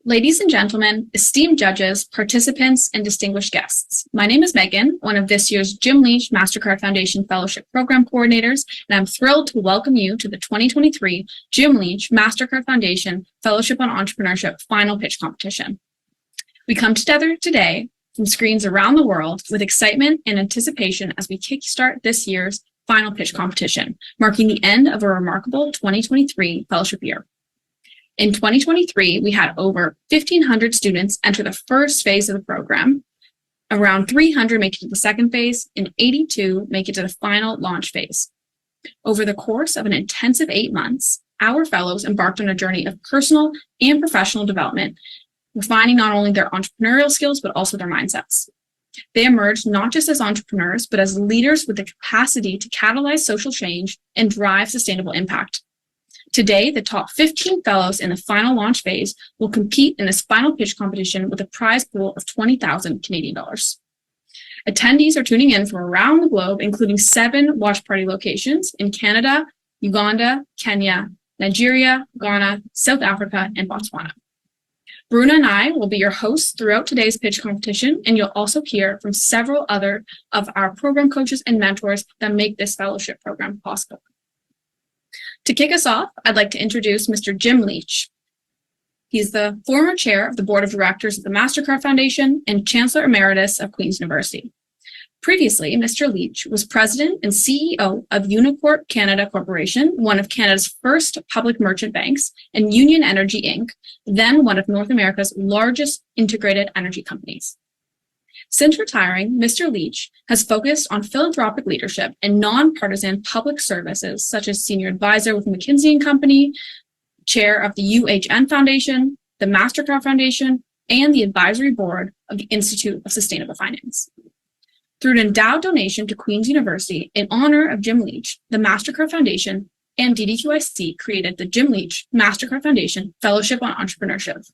Ladies and gentlemen, esteemed judges, participants, and distinguished guests, my name is Megan, one of this year's Jim Leech Mastercard Foundation Fellowship Program Coordinators, and I'm thrilled to welcome you to the 2023 Jim Leech Mastercard Foundation Fellowship on Entrepreneurship Final Pitch Competition. We come together today from screens around the world with excitement and anticipation as we kickstart this year's Final Pitch Competition, marking the end of a remarkable 2023 fellowship year. In 2023, we had over 1,500 students enter the first phase of the program, around 300 make it to the second phase, and 82 make it to the final launch phase. Over the course of an intensive 8 months, our fellows embarked on a journey of personal and professional development, refining not only their entrepreneurial skills, but also their mindsets. They emerged not just as entrepreneurs, but as leaders with the capacity to catalyze social change and drive sustainable impact. Today, the top 15 fellows in the final launch phase will compete in this final pitch competition with a prize pool of 20,000 Canadian dollars. Attendees are tuning in from around the globe, including 7 watch party locations in Canada, Uganda, Kenya, Nigeria, Ghana, South Africa, and Botswana. Bruna and I will be your hosts throughout today's pitch competition, and you'll also hear from several other of our program coaches and mentors that make this fellowship program possible. To kick us off, I'd like to introduce Mr. Jim Leech. He's the former chair of the board of directors of the Mastercard Foundation and Chancellor Emeritus of Queen's University. Previously, Mr. Leech was president and CEO of Unicorp Canada Corporation, one of Canada's first public merchant banks, and Union Energy Inc., then one of North America's largest integrated energy companies. Since retiring, Mr. Leech has focused on philanthropic leadership and nonpartisan public services, such as senior advisor with McKinsey & Company, chair of the UHN Foundation, the Mastercard Foundation, and the advisory board of the Institute of Sustainable Finance. Through an endowed donation to Queen's University in honor of Jim Leech, the Mastercard Foundation and DDQIC created the Jim Leech Mastercard Foundation Fellowship on Entrepreneurship.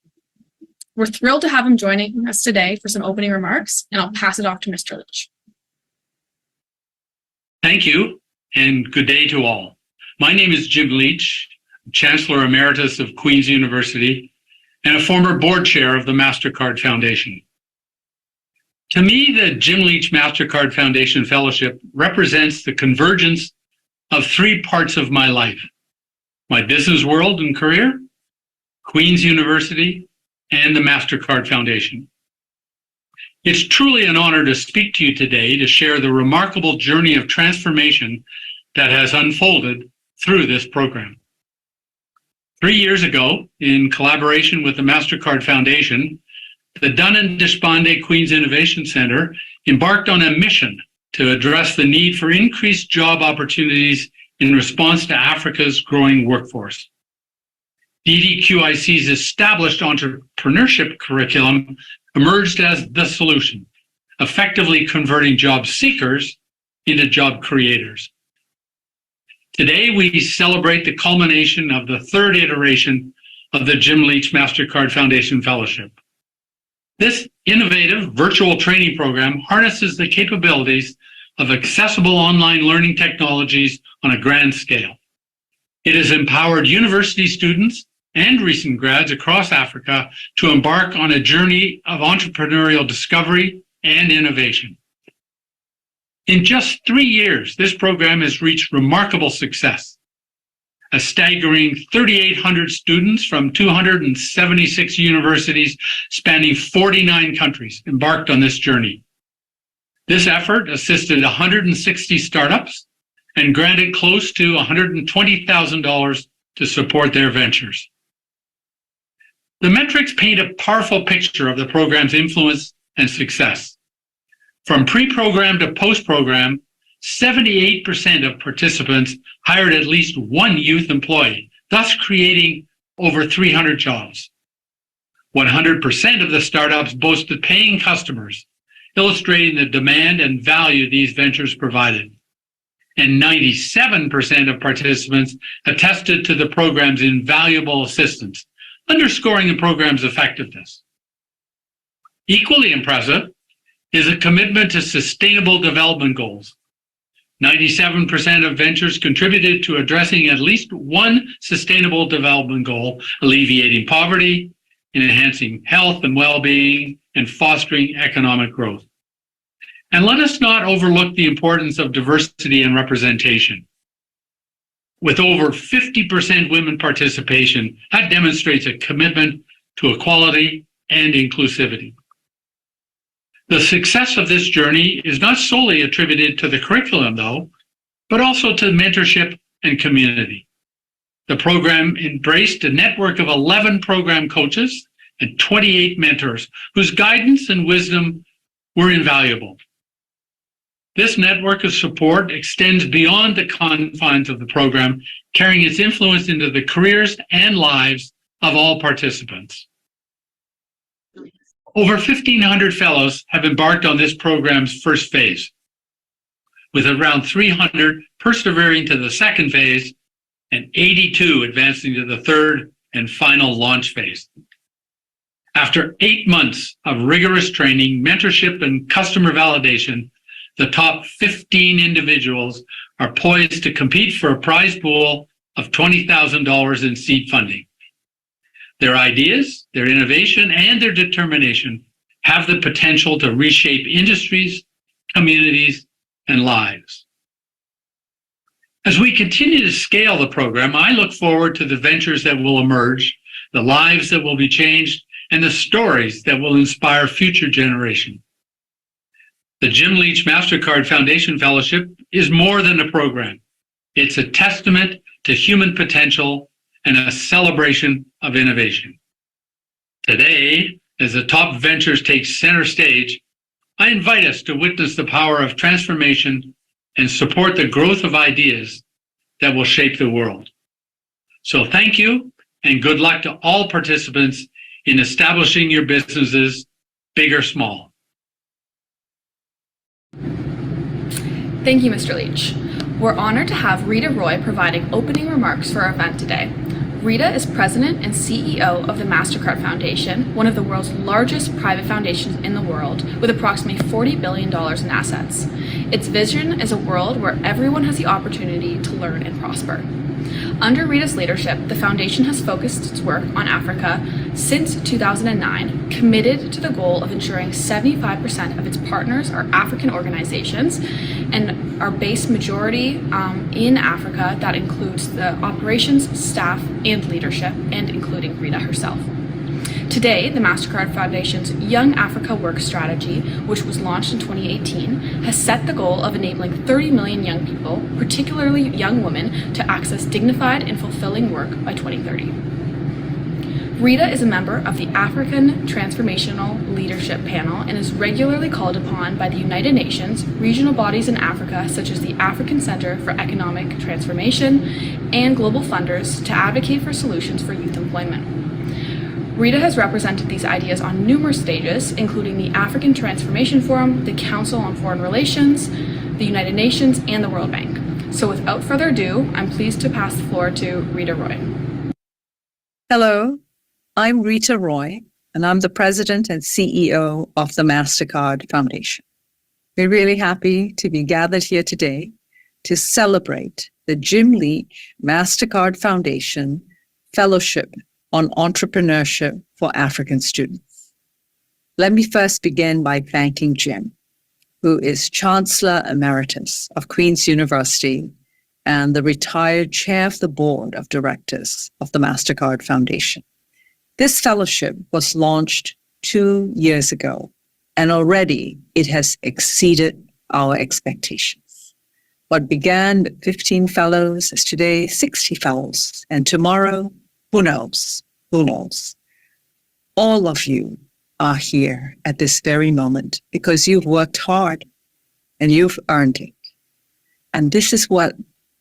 We're thrilled to have him joining us today for some opening remarks, and I'll pass it off to Mr. Leech. Thank you, and good day to all. My name is Jim Leech, Chancellor Emeritus of Queen's University, and a former board chair of the Mastercard Foundation. To me, the Jim Leech Mastercard Foundation Fellowship represents the convergence of 3 parts of my life: my business world and career, Queen's University, and the Mastercard Foundation. It's truly an honor to speak to you today to share the remarkable journey of transformation that has unfolded through this program. 3 years ago, in collaboration with the Mastercard Foundation, the Dunin-Deshpande Queen's Innovation Center embarked on a mission to address the need for increased job opportunities in response to Africa's growing workforce. DDQIC's established entrepreneurship curriculum emerged as the solution, effectively converting job seekers into job creators. Today, we celebrate the culmination of the 3rd iteration of the Jim Leech Mastercard Foundation Fellowship. This innovative virtual training program harnesses the capabilities of accessible online learning technologies on a grand scale. It has empowered university students and recent grads across Africa to embark on a journey of entrepreneurial discovery and innovation. In just 3 years, this program has reached remarkable success. A staggering 3,800 students from 276 universities spanning 49 countries embarked on this journey. This effort assisted 160 startups and granted close to $120,000 to support their ventures. The metrics paint a powerful picture of the program's influence and success. From pre-program to post-program, 78% of participants hired at least one youth employee, thus creating over 300 jobs. 100% of the startups boasted paying customers, illustrating the demand and value these ventures provided. And 97% of participants attested to the program's invaluable assistance, underscoring the program's effectiveness. Equally impressive is a commitment to sustainable development goals. 97% of ventures contributed to addressing at least one sustainable development goal, alleviating poverty, in enhancing health and well-being and fostering economic growth. And let us not overlook the importance of diversity and representation. With over 50% women participation, that demonstrates a commitment to equality and inclusivity. The success of this journey is not solely attributed to the curriculum, though, but also to mentorship and community. The program embraced a network of 11 program coaches and 28 mentors whose guidance and wisdom were invaluable. This network of support extends beyond the confines of the program, carrying its influence into the careers and lives of all participants. Over 1,500 fellows have embarked on this program's first phase, with around 300 persevering to the second phase and 82 advancing to the third and final launch phase. After 8 months of rigorous training, mentorship, and customer validation, the top 15 individuals are poised to compete for a prize pool of $20,000 in seed funding. Their ideas, their innovation, and their determination have the potential to reshape industries, communities, and lives. As we continue to scale the program, I look forward to the ventures that will emerge, the lives that will be changed, and the stories that will inspire future generations. The Jim Leech Mastercard Foundation Fellowship is more than a program. It's a testament to human potential and a celebration of innovation. Today, as the top ventures take center stage, I invite us to witness the power of transformation and support the growth of ideas that will shape the world. So thank you and good luck to all participants in establishing your businesses, big or small. Thank you, Mr. Leach. We're honored to have Rita Roy providing opening remarks for our event today. Rita is president and CEO of the Mastercard Foundation, one of the world's largest private foundations in the world, with approximately $40 billion in assets. Its vision is a world where everyone has the opportunity to learn and prosper. Under Rita's leadership, the foundation has focused its work on Africa since 2009, committed to the goal of ensuring 75% of its partners are African organizations and are based majority in Africa. That includes the operations, staff, and leadership, and including Rita herself. Today, the Mastercard Foundation's Young Africa Work Strategy, which was launched in 2018, has set the goal of enabling 30 million young people, particularly young women, to access dignified and fulfilling work by 2030. Rita is a member of the African Transformational Leadership Panel and is regularly called upon by the United Nations, regional bodies in Africa such as the African Center for Economic Transformation, and global funders to advocate for solutions for youth employment. Rita has represented these ideas on numerous stages, including the African Transformation Forum, the Council on Foreign Relations, the United Nations, and the World Bank. So without further ado, I'm pleased to pass the floor to Rita Roy. Hello, I'm Rita Roy, and I'm the president and CEO of the Mastercard Foundation. We're really happy to be gathered here today to celebrate the Jim Leech Mastercard Foundation Fellowship on Entrepreneurship for African Students. Let me first begin by thanking Jim, who is Chancellor Emeritus of Queen's University and the retired chair of the board of directors of the Mastercard Foundation. This fellowship was launched 2 years ago, and already it has exceeded our expectations. What began with 15 fellows is today 60 fellows, and tomorrow, who knows? Who knows? All of you are here at this very moment because you've worked hard and you've earned it. And this is what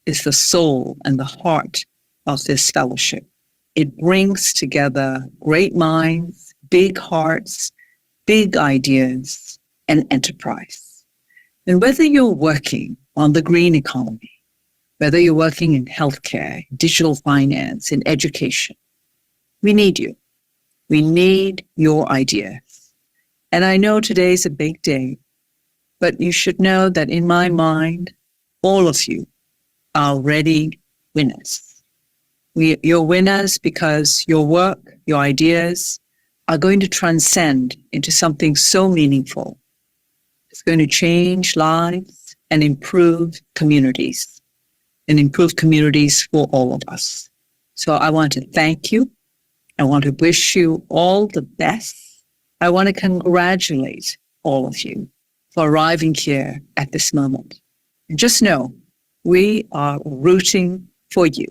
is the soul and the heart of this fellowship. It brings together great minds, big hearts, big ideas, and enterprise. And whether you're working on the green economy, whether you're working in healthcare, digital finance, in education, we need you. We need your ideas. And I know today's a big day, but you should know that in my mind, all of you are already winners. You're winners because your work, your ideas are going to transcend into something so meaningful. It's going to change lives and improve communities for all of us. So I want to thank you. I want to wish you all the best. I want to congratulate all of you for arriving here at this moment. And just know, we are rooting for you.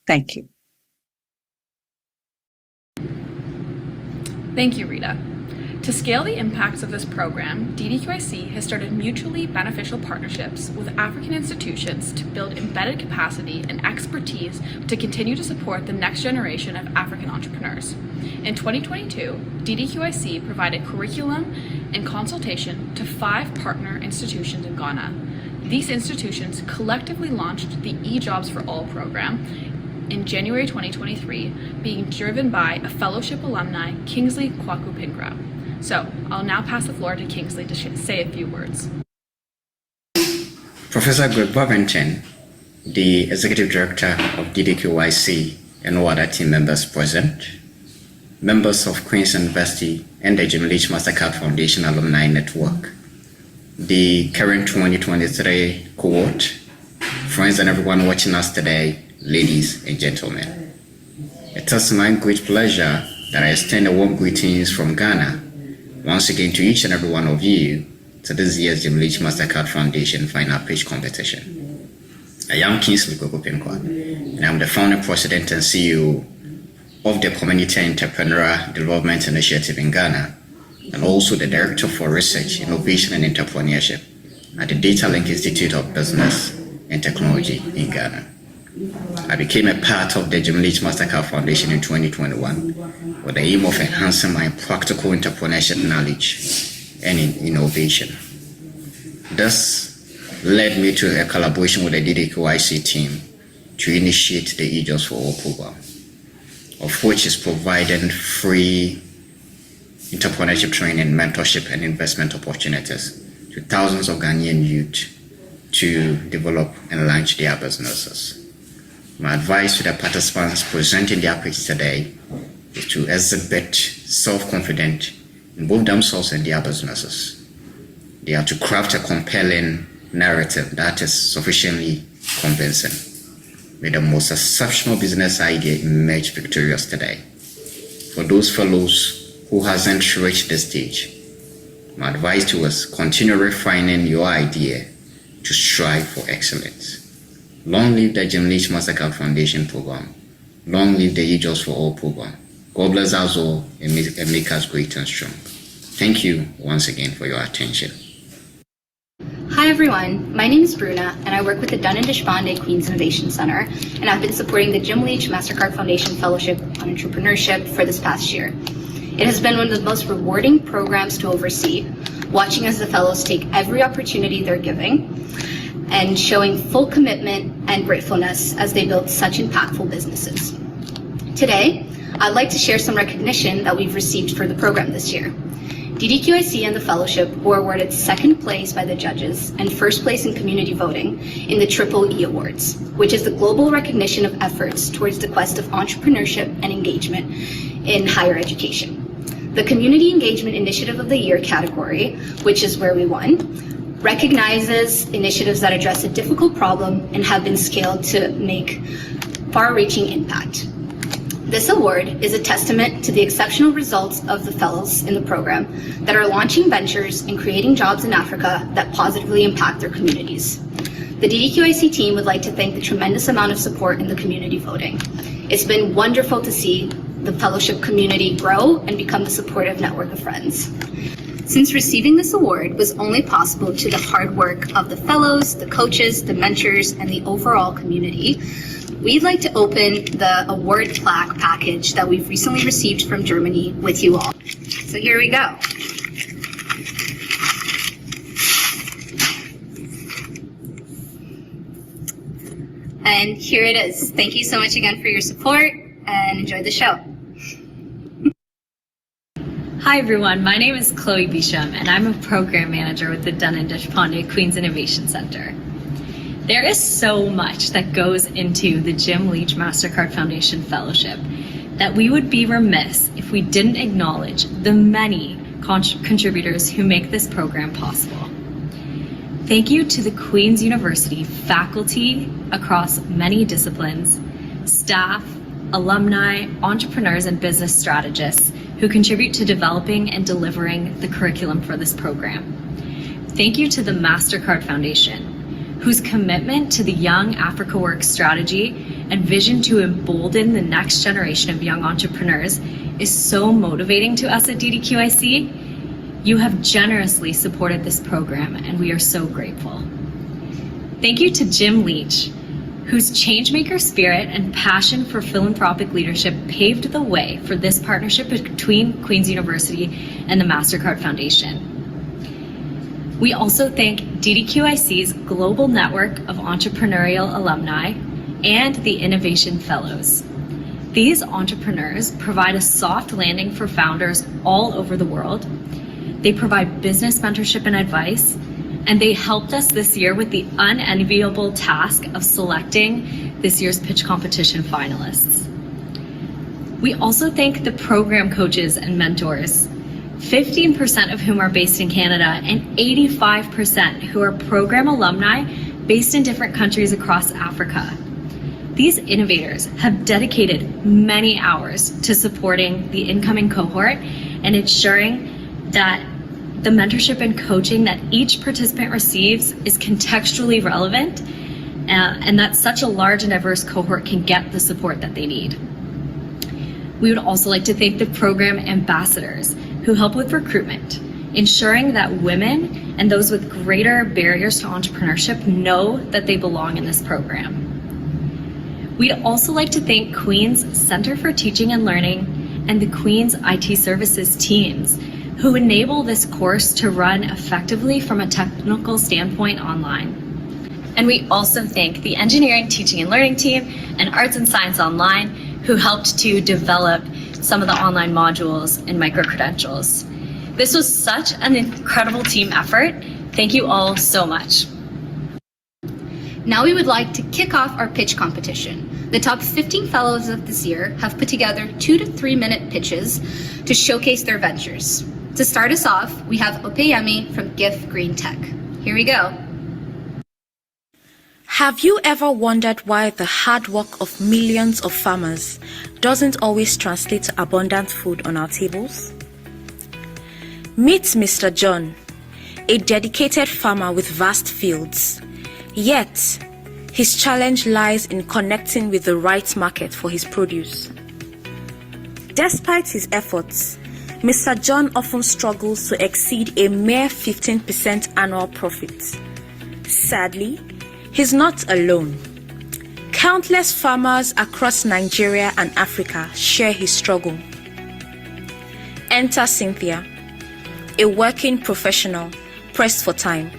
Thank you. Thank you, Rita. To scale the impacts of this program, DDQIC has started mutually beneficial partnerships with African institutions to build embedded capacity and expertise to continue to support the next generation of African entrepreneurs. In 2022, DDQIC provided curriculum and consultation to 5 partner institutions in Ghana. These institutions collectively launched the eJobs for All program in January 2023, being driven by a fellowship alumni, Kingsley Kwaku Pingra. So I'll now pass the floor to Kingsley to say a few words. Professor Greg Bovington, the Executive Director of DDQIC, and all other team members present, members of Queen's University and the Leech Mastercard Foundation Alumni Network, the current 2023 cohort, friends and everyone watching us today, ladies and gentlemen. It is my great pleasure that I extend a warm greetings from Ghana once again to each and every one of you to this year's Leech Mastercard Foundation Final Pitch Competition. I am Kingsley Kwaku, and I'm the founder, president, and CEO of the Community Entrepreneurial Development Initiative in Ghana, and also the Director for Research, Innovation and Entrepreneurship at the Data Link Institute of Business and Technology in Ghana. I became a part of the Leech Mastercard Foundation in 2021 with the aim of enhancing my practical entrepreneurship knowledge and innovation. This led me to a collaboration with the DDQIC team to initiate the eJobs for All program, of which is providing free entrepreneurship training, mentorship, and investment opportunities to thousands of Ghanaian youth to develop and launch their businesses. My advice to the participants presenting their pitch today is to exhibit self-confidence in both themselves and their businesses. They are to craft a compelling narrative that is sufficiently convincing. May the most exceptional business idea emerge victorious today. For those fellows who hasn't reached this stage, my advice to us, continue refining your idea to strive for excellence. Long live the Leech Mastercard Foundation program. Long live the eJobs for All program. God bless us all and make us great and strong. Thank you once again for your attention. Hi everyone, my name is Bruna and I work with the Dunin-Deshpande Queen's Innovation Center, and I've been supporting the Leech Mastercard Foundation Fellowship on Entrepreneurship for this past year. It has been one of the most rewarding programs to oversee, watching as the fellows take every opportunity they're giving and showing full commitment and gratefulness as they build such impactful businesses. Today, I'd like to share some recognition that we've received for the program this year. DDQIC and the fellowship were awarded second place by the judges and first place in community voting in the Triple E Awards, which is the global recognition of efforts towards the quest of entrepreneurship and engagement in higher education. The Community Engagement Initiative of the Year category, which is where we won, recognizes initiatives that address a difficult problem and have been scaled to make far-reaching impact. This award is a testament to the exceptional results of the fellows in the program that are launching ventures and creating jobs in Africa that positively impact their communities. The DDQIC team would like to thank the tremendous amount of support in the community voting. It's been wonderful to see the fellowship community grow and become a supportive network of friends. Since receiving this award was only possible to the hard work of the fellows, the coaches, the mentors, and the overall community, we'd like to open the award plaque package that we've recently received from Germany with you all. So here we go. And here it is. Thank you so much again for your support and enjoy the show. Hi everyone, my name is Chloe Bisham and I'm a program manager with the Dunin-Deshpande Queen's Innovation Center. There is so much that goes into the Leech Mastercard Foundation Fellowship. that we would be remiss if we didn't acknowledge the many contributors who make this program possible. Thank you to the Queen's University faculty across many disciplines, staff, alumni, entrepreneurs, and business strategists who contribute to developing and delivering the curriculum for this program. Thank you to the Mastercard Foundation, whose commitment to the Young Africa Works strategy and vision to embolden the next generation of young entrepreneurs is so motivating to us at DDQIC. You have generously supported this program, and we are so grateful. Thank you to Jim Leech, whose changemaker spirit and passion for philanthropic leadership paved the way for this partnership between Queen's University and the Mastercard Foundation. We also thank DDQIC's global network of entrepreneurial alumni and the Innovation Fellows. These entrepreneurs provide a soft landing for founders all over the world. They provide business mentorship and advice, and they helped us this year with the unenviable task of selecting this year's pitch competition finalists. We also thank the program coaches and mentors, 15% of whom are based in Canada and 85% who are program alumni based in different countries across Africa. These innovators have dedicated many hours to supporting the incoming cohort and ensuring that the mentorship and coaching that each participant receives is contextually relevant and that such a large and diverse cohort can get the support that they need. We would also like to thank the program ambassadors who help with recruitment, ensuring that women and those with greater barriers to entrepreneurship know that they belong in this program. We'd also like to thank Queen's Center for Teaching and Learning and the Queen's IT Services teams who enable this course to run effectively from a technical standpoint online. And we also thank the Engineering, Teaching and Learning team and Arts and Science Online who helped to develop some of the online modules and micro-credentials. This was such an incredible team effort. Thank you all so much. Now we would like to kick off our pitch competition. The top 15 fellows of this year have put together 2 to 3 minute pitches to showcase their ventures. To start us off, we have Opeyemi from GIF Green Tech. Here we go. Have you ever wondered why the hard work of millions of farmers doesn't always translate to abundant food on our tables? Meet Mr. John, a dedicated farmer with vast fields. Yet, his challenge lies in connecting with the right market for his produce. Despite his efforts, Mr. John often struggles to exceed a mere 15% annual profit. Sadly, he's not alone. Countless farmers across Nigeria and Africa share his struggle. Enter Cynthia, a working professional pressed for time.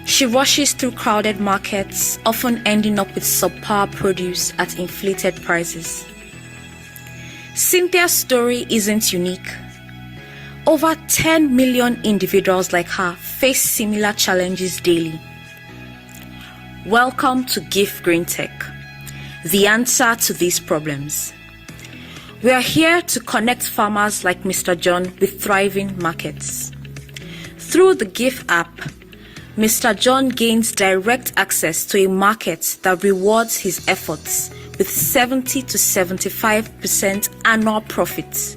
She rushes through crowded markets, often ending up with subpar produce at inflated prices. Cynthia's story isn't unique. Over 10 million individuals like her face similar challenges daily. Welcome to GIF Green Tech, the answer to these problems. We are here to connect farmers like Mr. John with thriving markets. Through the GIF app, Mr. John gains direct access to a market that rewards his efforts with 70 to 75% annual profits,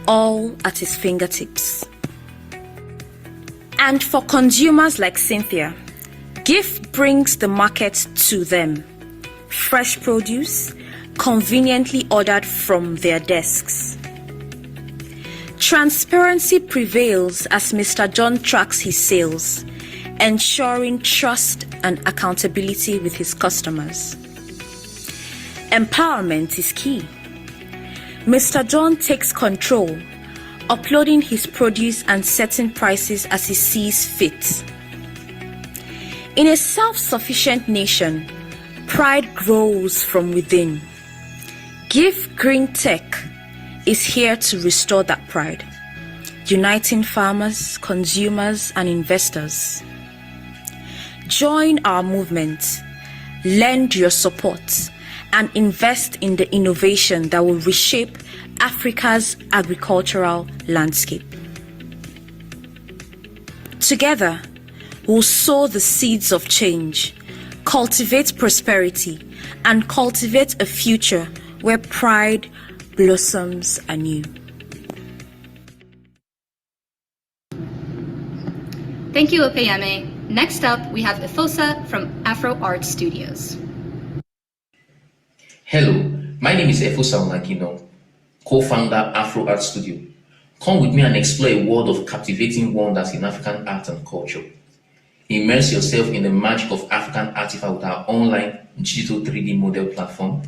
all at his fingertips. And for consumers like Cynthia, GIF brings the market to them. Fresh produce, conveniently ordered from their desks. Transparency prevails as Mr. John tracks his sales, ensuring trust and accountability with his customers. Empowerment is key. Mr. John takes control, uploading his produce and setting prices as he sees fit. In a self-sufficient nation, pride grows from within. GIF Green Tech is here to restore that pride, uniting farmers, consumers, and investors. Join our movement, lend your support, and invest in the innovation that will reshape Africa's agricultural landscape. Together, we'll sow the seeds of change, cultivate prosperity, and cultivate a future where pride blossoms anew. Thank you, Opeyeme. Next up, we have Ifosa from Afro Art Studios. Hello, my name is Ifosa Onagino, co-founder Afro Art Studio. Come with me and explore a world of captivating wonders in African art and culture. Immerse yourself in the magic of African artifacts with our online digital 3D model platform.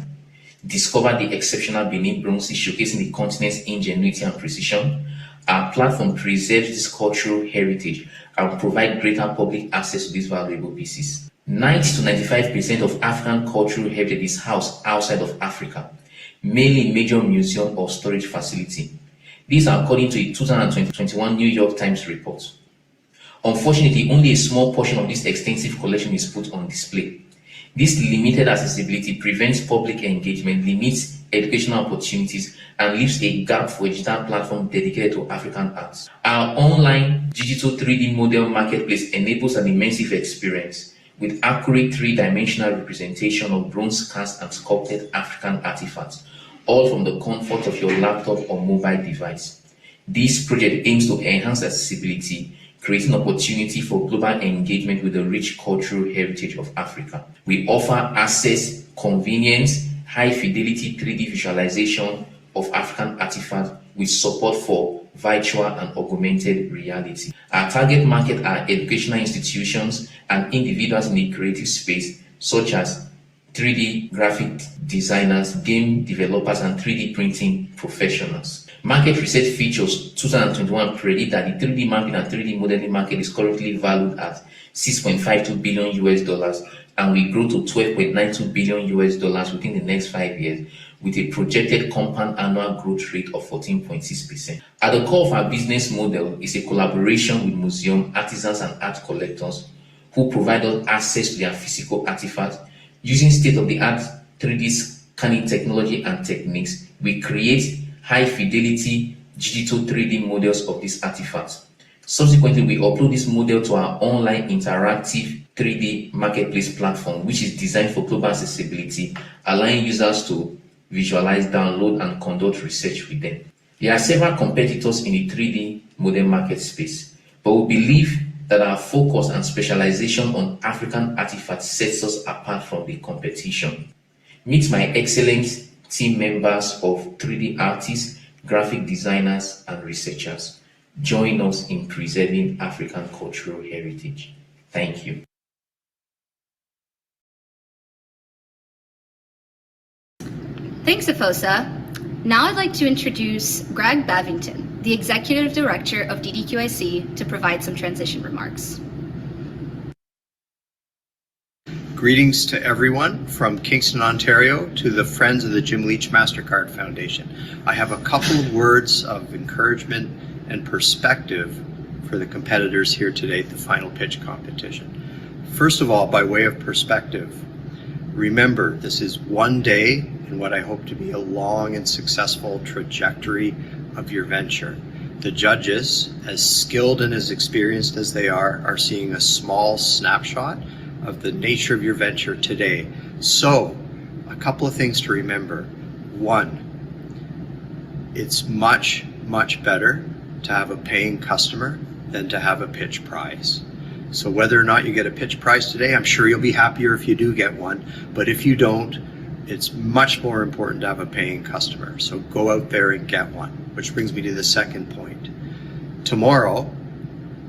Discover the exceptional Benin bronzes showcasing the continent's ingenuity and precision. Our platform preserves this cultural heritage and provide greater public access to these valuable pieces. 90 to 95% of African cultural heritage is housed outside of Africa, mainly in major museum or storage facility. These are according to a 2021 New York Times report. Unfortunately, only a small portion of this extensive collection is put on display. This limited accessibility prevents public engagement, limits educational opportunities, and leaves a gap for a digital platform dedicated to African arts. Our online digital 3D model marketplace enables an immersive experience with accurate three-dimensional representation of bronze cast and sculpted African artifacts, all from the comfort of your laptop or mobile device. This project aims to enhance accessibility, creating opportunity for global engagement with the rich cultural heritage of Africa. We offer access, convenience, high-fidelity 3D visualization of African artifacts with support for virtual and augmented reality. Our target market are educational institutions and individuals in the creative space, such as 3D graphic designers, game developers, and 3D printing professionals. Market research features 2021 predict that the 3D mapping and 3D modeling market is currently valued at $6.52 billion and will grow to $12.92 billion within the next 5 years, with a projected compound annual growth rate of 14.6%. At the core of our business model is a collaboration with museum artisans and art collectors who provide us access to their physical artifacts. Using state-of-the-art 3D scanning technology and techniques, we create high-fidelity digital 3D models of these artifacts. Subsequently, we upload this model to our online interactive 3D marketplace platform, which is designed for global accessibility, allowing users to visualize, download, and conduct research with them. There are several competitors in the 3D model market space, but we believe that our focus and specialization on African artifacts sets us apart from the competition. Meet my excellent team members of 3D artists, graphic designers, and researchers. Join us in preserving African cultural heritage. Thank you. Thanks, Ifosa. Now I'd like to introduce Greg Bavington, the Executive Director of DDQIC, to provide some transition remarks. Greetings to everyone from Kingston, Ontario, to the Friends of the Jim Leech Mastercard Foundation. I have a couple of words of encouragement and perspective for the competitors here today at the final pitch competition. First of all, by way of perspective, remember this is one day in what I hope to be a long and successful trajectory of your venture. The judges, as skilled and as experienced as they are seeing a small snapshot of the nature of your venture today. So, a couple of things to remember. One, it's much, much better to have a paying customer than to have a pitch prize. So whether or not you get a pitch prize today, I'm sure you'll be happier if you do get one, but if you don't, it's much more important to have a paying customer. So go out there and get one, which brings me to the second point. Tomorrow,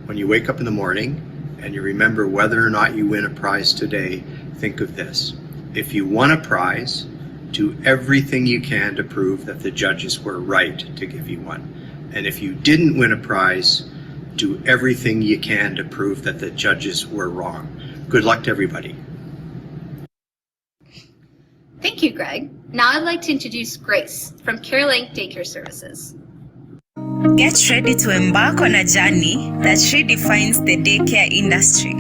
when you wake up in the morning and you remember whether or not you win a prize today, think of this. If you won a prize, do everything you can to prove that the judges were right to give you one. And if you didn't win a prize, do everything you can to prove that the judges were wrong. Good luck to everybody. Thank you, Greg. Now I'd like to introduce Grace from CareLink Daycare Services. Get ready to embark on a journey that redefines the daycare industry,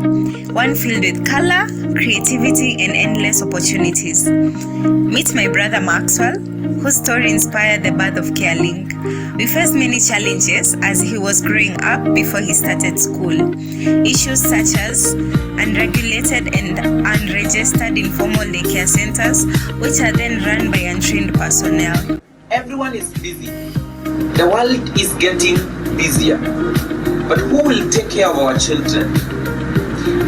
one filled with color, creativity, and endless opportunities. Meet my brother Maxwell, whose story inspired the birth of CareLink. We faced many challenges as he was growing up before he started school. Issues such as unregulated and unregistered informal daycare centers, which are then run by untrained personnel. Everyone is busy. The world is getting busier. But who will take care of our children?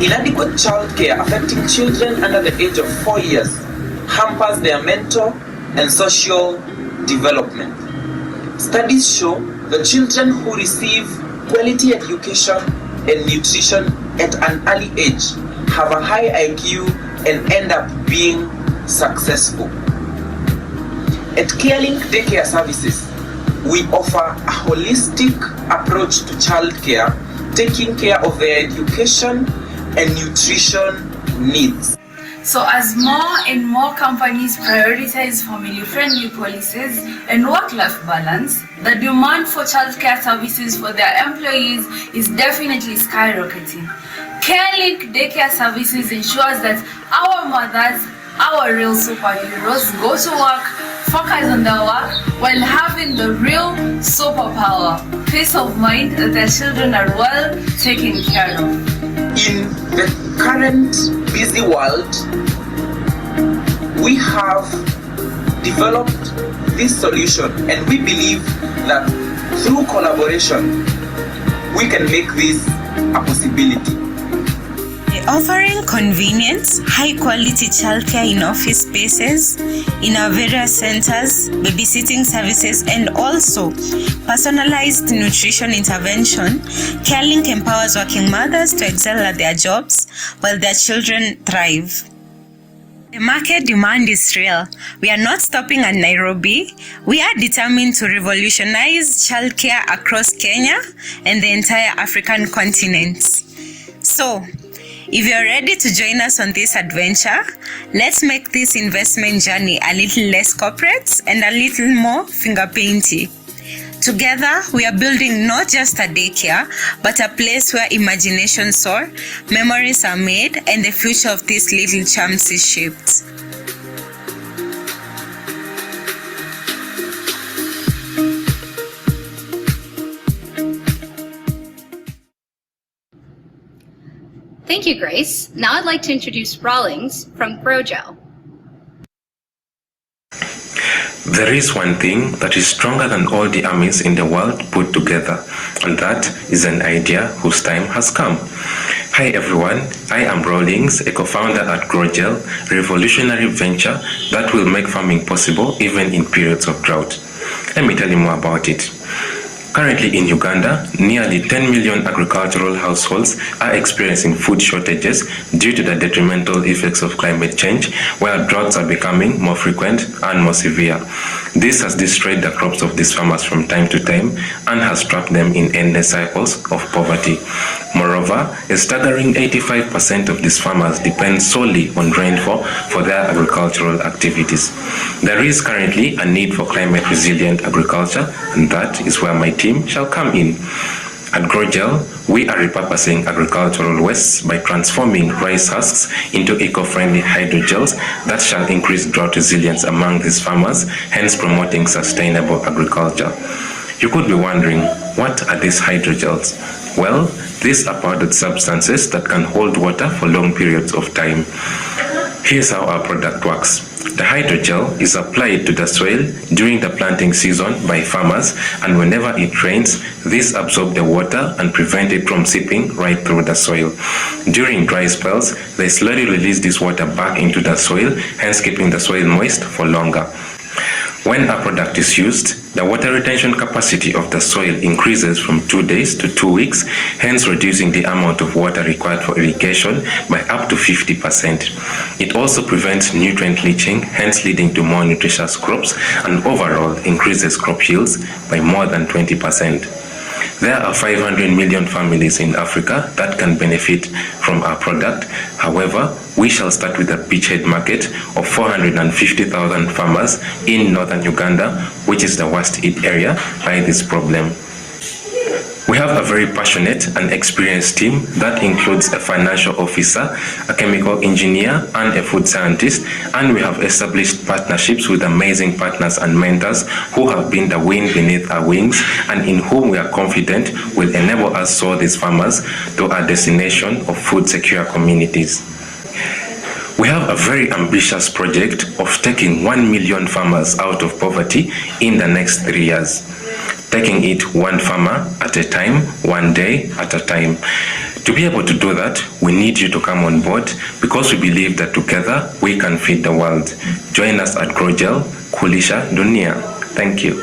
Inadequate childcare affecting children under the age of 4 years hampers their mental and social development. Studies show that children who receive quality education and nutrition at an early age have a high IQ and end up being successful. At CareLink Daycare Services, we offer a holistic approach to childcare, taking care of their education and nutrition needs. So as more and more companies prioritize family-friendly policies and work-life balance, the demand for childcare services for their employees is definitely skyrocketing. CareLink Daycare Services ensures that our mothers, our real superheroes, go to work, focus on their work, while having the real superpower, peace of mind that their children are well taken care of. In the current busy world, we have developed this solution, and we believe that through collaboration, we can make this a possibility. Offering convenient, high-quality childcare in office spaces, in our various centers, babysitting services, and also personalized nutrition intervention, CareLink empowers working mothers to excel at their jobs while their children thrive. The market demand is real. We are not stopping at Nairobi. We are determined to revolutionize childcare across Kenya and the entire African continent. So, if you're ready to join us on this adventure, let's make this investment journey a little less corporate and a little more finger-painty. Together, we are building not just a daycare, but a place where imagination soar, memories are made, and the future of these little champs is shaped. Thank you, Grace. Now I'd like to introduce Rawlings from GrowGel. There is one thing that is stronger than all the armies in the world put together, and that is an idea whose time has come. Hi everyone, I am Rawlings, a co-founder at GrowGel, a revolutionary venture that will make farming possible even in periods of drought. Let me tell you more about it. Currently in Uganda, nearly 10 million agricultural households are experiencing food shortages due to the detrimental effects of climate change, where droughts are becoming more frequent and more severe. This has destroyed the crops of these farmers from time to time and has trapped them in endless cycles of poverty. Moreover, a staggering 85% of these farmers depend solely on rainfall for their agricultural activities. There is currently a need for climate-resilient agriculture, and that is where my team shall come in. At GrowGel, we are repurposing agricultural wastes by transforming rice husks into eco-friendly hydrogels that shall increase drought resilience among these farmers, hence promoting sustainable agriculture. You could be wondering, what are these hydrogels? Well, these are powdered substances that can hold water for long periods of time. Here's how our product works. The hydrogel is applied to the soil during the planting season by farmers, and whenever it rains, this absorbs the water and prevents it from seeping right through the soil. During dry spells, they slowly release this water back into the soil, hence keeping the soil moist for longer. When a product is used, the water retention capacity of the soil increases from 2 days to 2 weeks, hence reducing the amount of water required for irrigation by up to 50%. It also prevents nutrient leaching, hence leading to more nutritious crops, and overall increases crop yields by more than 20%. There are 500 million families in Africa that can benefit from our product. However, we shall start with a beachhead market of 450,000 farmers in northern Uganda, which is the worst hit area by this problem. We have a very passionate and experienced team that includes a financial officer, a chemical engineer, and a food scientist, and we have established partnerships with amazing partners and mentors who have been the wind beneath our wings and in whom we are confident will enable us soar these farmers to our destination of food secure communities. We have a very ambitious project of taking 1 million farmers out of poverty in the next 3 years. Taking it one farmer at a time, one day at a time. To be able to do that, we need you to come on board because we believe that together we can feed the world. Join us at Grogel, Kulisha, Dunia. Thank you.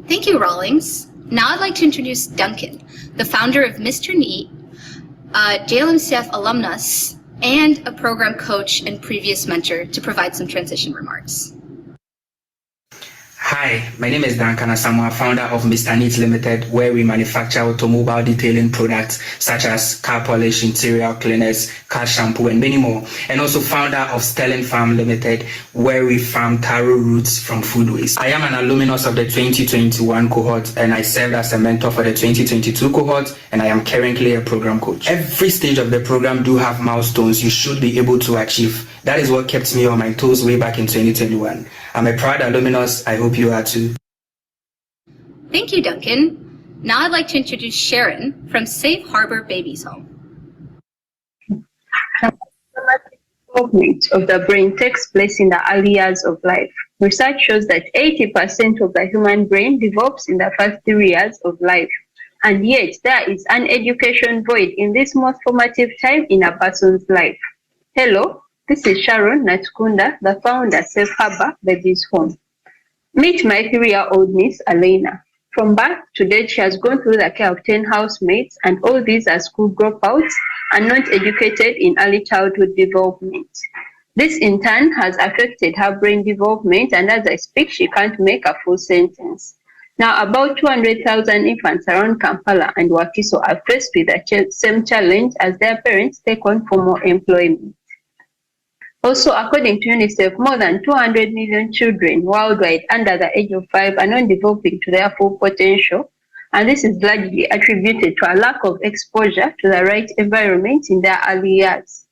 Thank you, Rawlings. Now I'd like to introduce Duncan, the founder of Mr. Neat, a JLMCF alumnus, and a program coach and previous mentor to provide some transition remarks. Hi, my name is Duncan Asamoah, founder of Mr. Neat Limited, where we manufacture automobile detailing products such as car polish, interior cleaners, car shampoo, and many more. And also founder of Sterling Farm Limited, where we farm taro roots from food waste. I am an alumnus of the 2021 cohort, and I served as a mentor for the 2022 cohort, and I am currently a program coach. Every stage of the program do have milestones you should be able to achieve. That is what kept me on my toes way back in 2021. I'm a proud alumnus. I hope you are too. Thank you, Duncan. Now I'd like to introduce Sharon from Safe Harbor Babies Home. Development of the brain takes place in the early years of life. Research shows that 80% of the human brain develops in the first 3 years of life. And yet there is an education void in this most formative time in a person's life. Hello. This is Sharon Natukunda, the founder of Safe Harbor Babies Home. Meet my 3-year-old niece, Elena. From birth to date, she has gone through the care of 10 housemates, and all these are school dropouts and not educated in early childhood development. This in turn has affected her brain development, and as I speak, she can't make a full sentence. Now, about 200,000 infants around Kampala and Wakiso are faced with the same challenge as their parents take on formal employment. Also, according to UNICEF, more than 200 million children worldwide under the age of 5 are not developing to their full potential, and this is largely attributed to a lack of exposure to the right environment in their early years.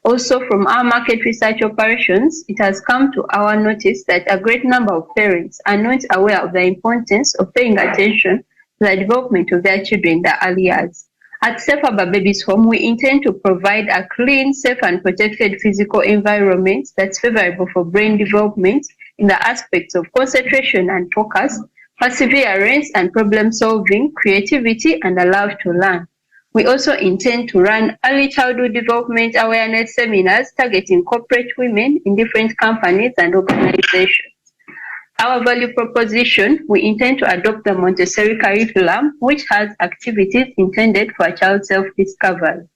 Also, from our market research operations, it has come to our notice that a great number of parents are not aware of the importance of paying attention to the development of their children in the early years. At Safe Harbor Babies Home, we intend to provide a clean, safe, and protected physical environment that's favorable for brain development in the aspects of concentration and focus, perseverance and problem solving, creativity, and a love to learn. We also intend to run early childhood development awareness seminars targeting corporate women in different companies and organizations. Our value proposition, we intend to adopt the Montessori curriculum, which has activities intended for a child's self-discovery.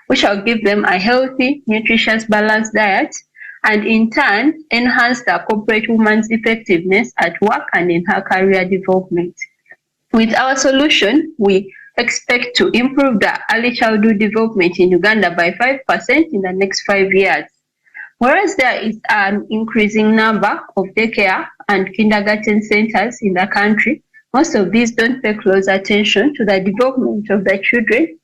We shall give them a healthy, nutritious, balanced diet, and in turn, enhance the corporate woman's effectiveness at work and in her career development. With our solution, we expect to improve the early childhood development in Uganda by 5% in the next 5 years. Whereas there is an increasing number of daycare and kindergarten centers in the country, most of these don't pay close attention to the development of the children.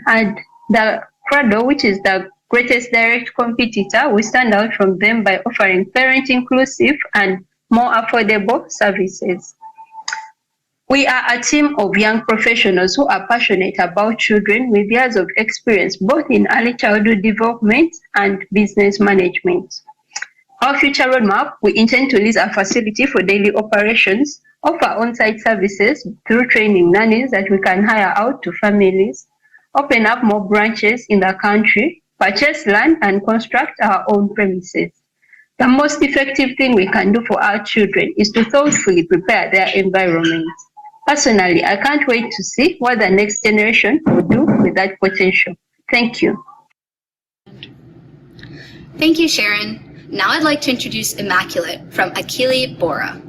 And the Prado, which is the greatest direct competitor, we stand out from them by offering parent-inclusive and more affordable services. We are a team of young professionals who are passionate about children with years of experience both in early childhood development and business management. Our future roadmap, we intend to lease a facility for daily operations, offer on-site services through training nannies that we can hire out to families, open up more branches in the country, purchase land, and construct our own premises. The most effective thing we can do for our children is to thoughtfully prepare their environment. Personally, I can't wait to see what the next generation will do with that potential. Thank you. Thank you, Sharon. Now I'd like to introduce Immaculate from Akili Bora.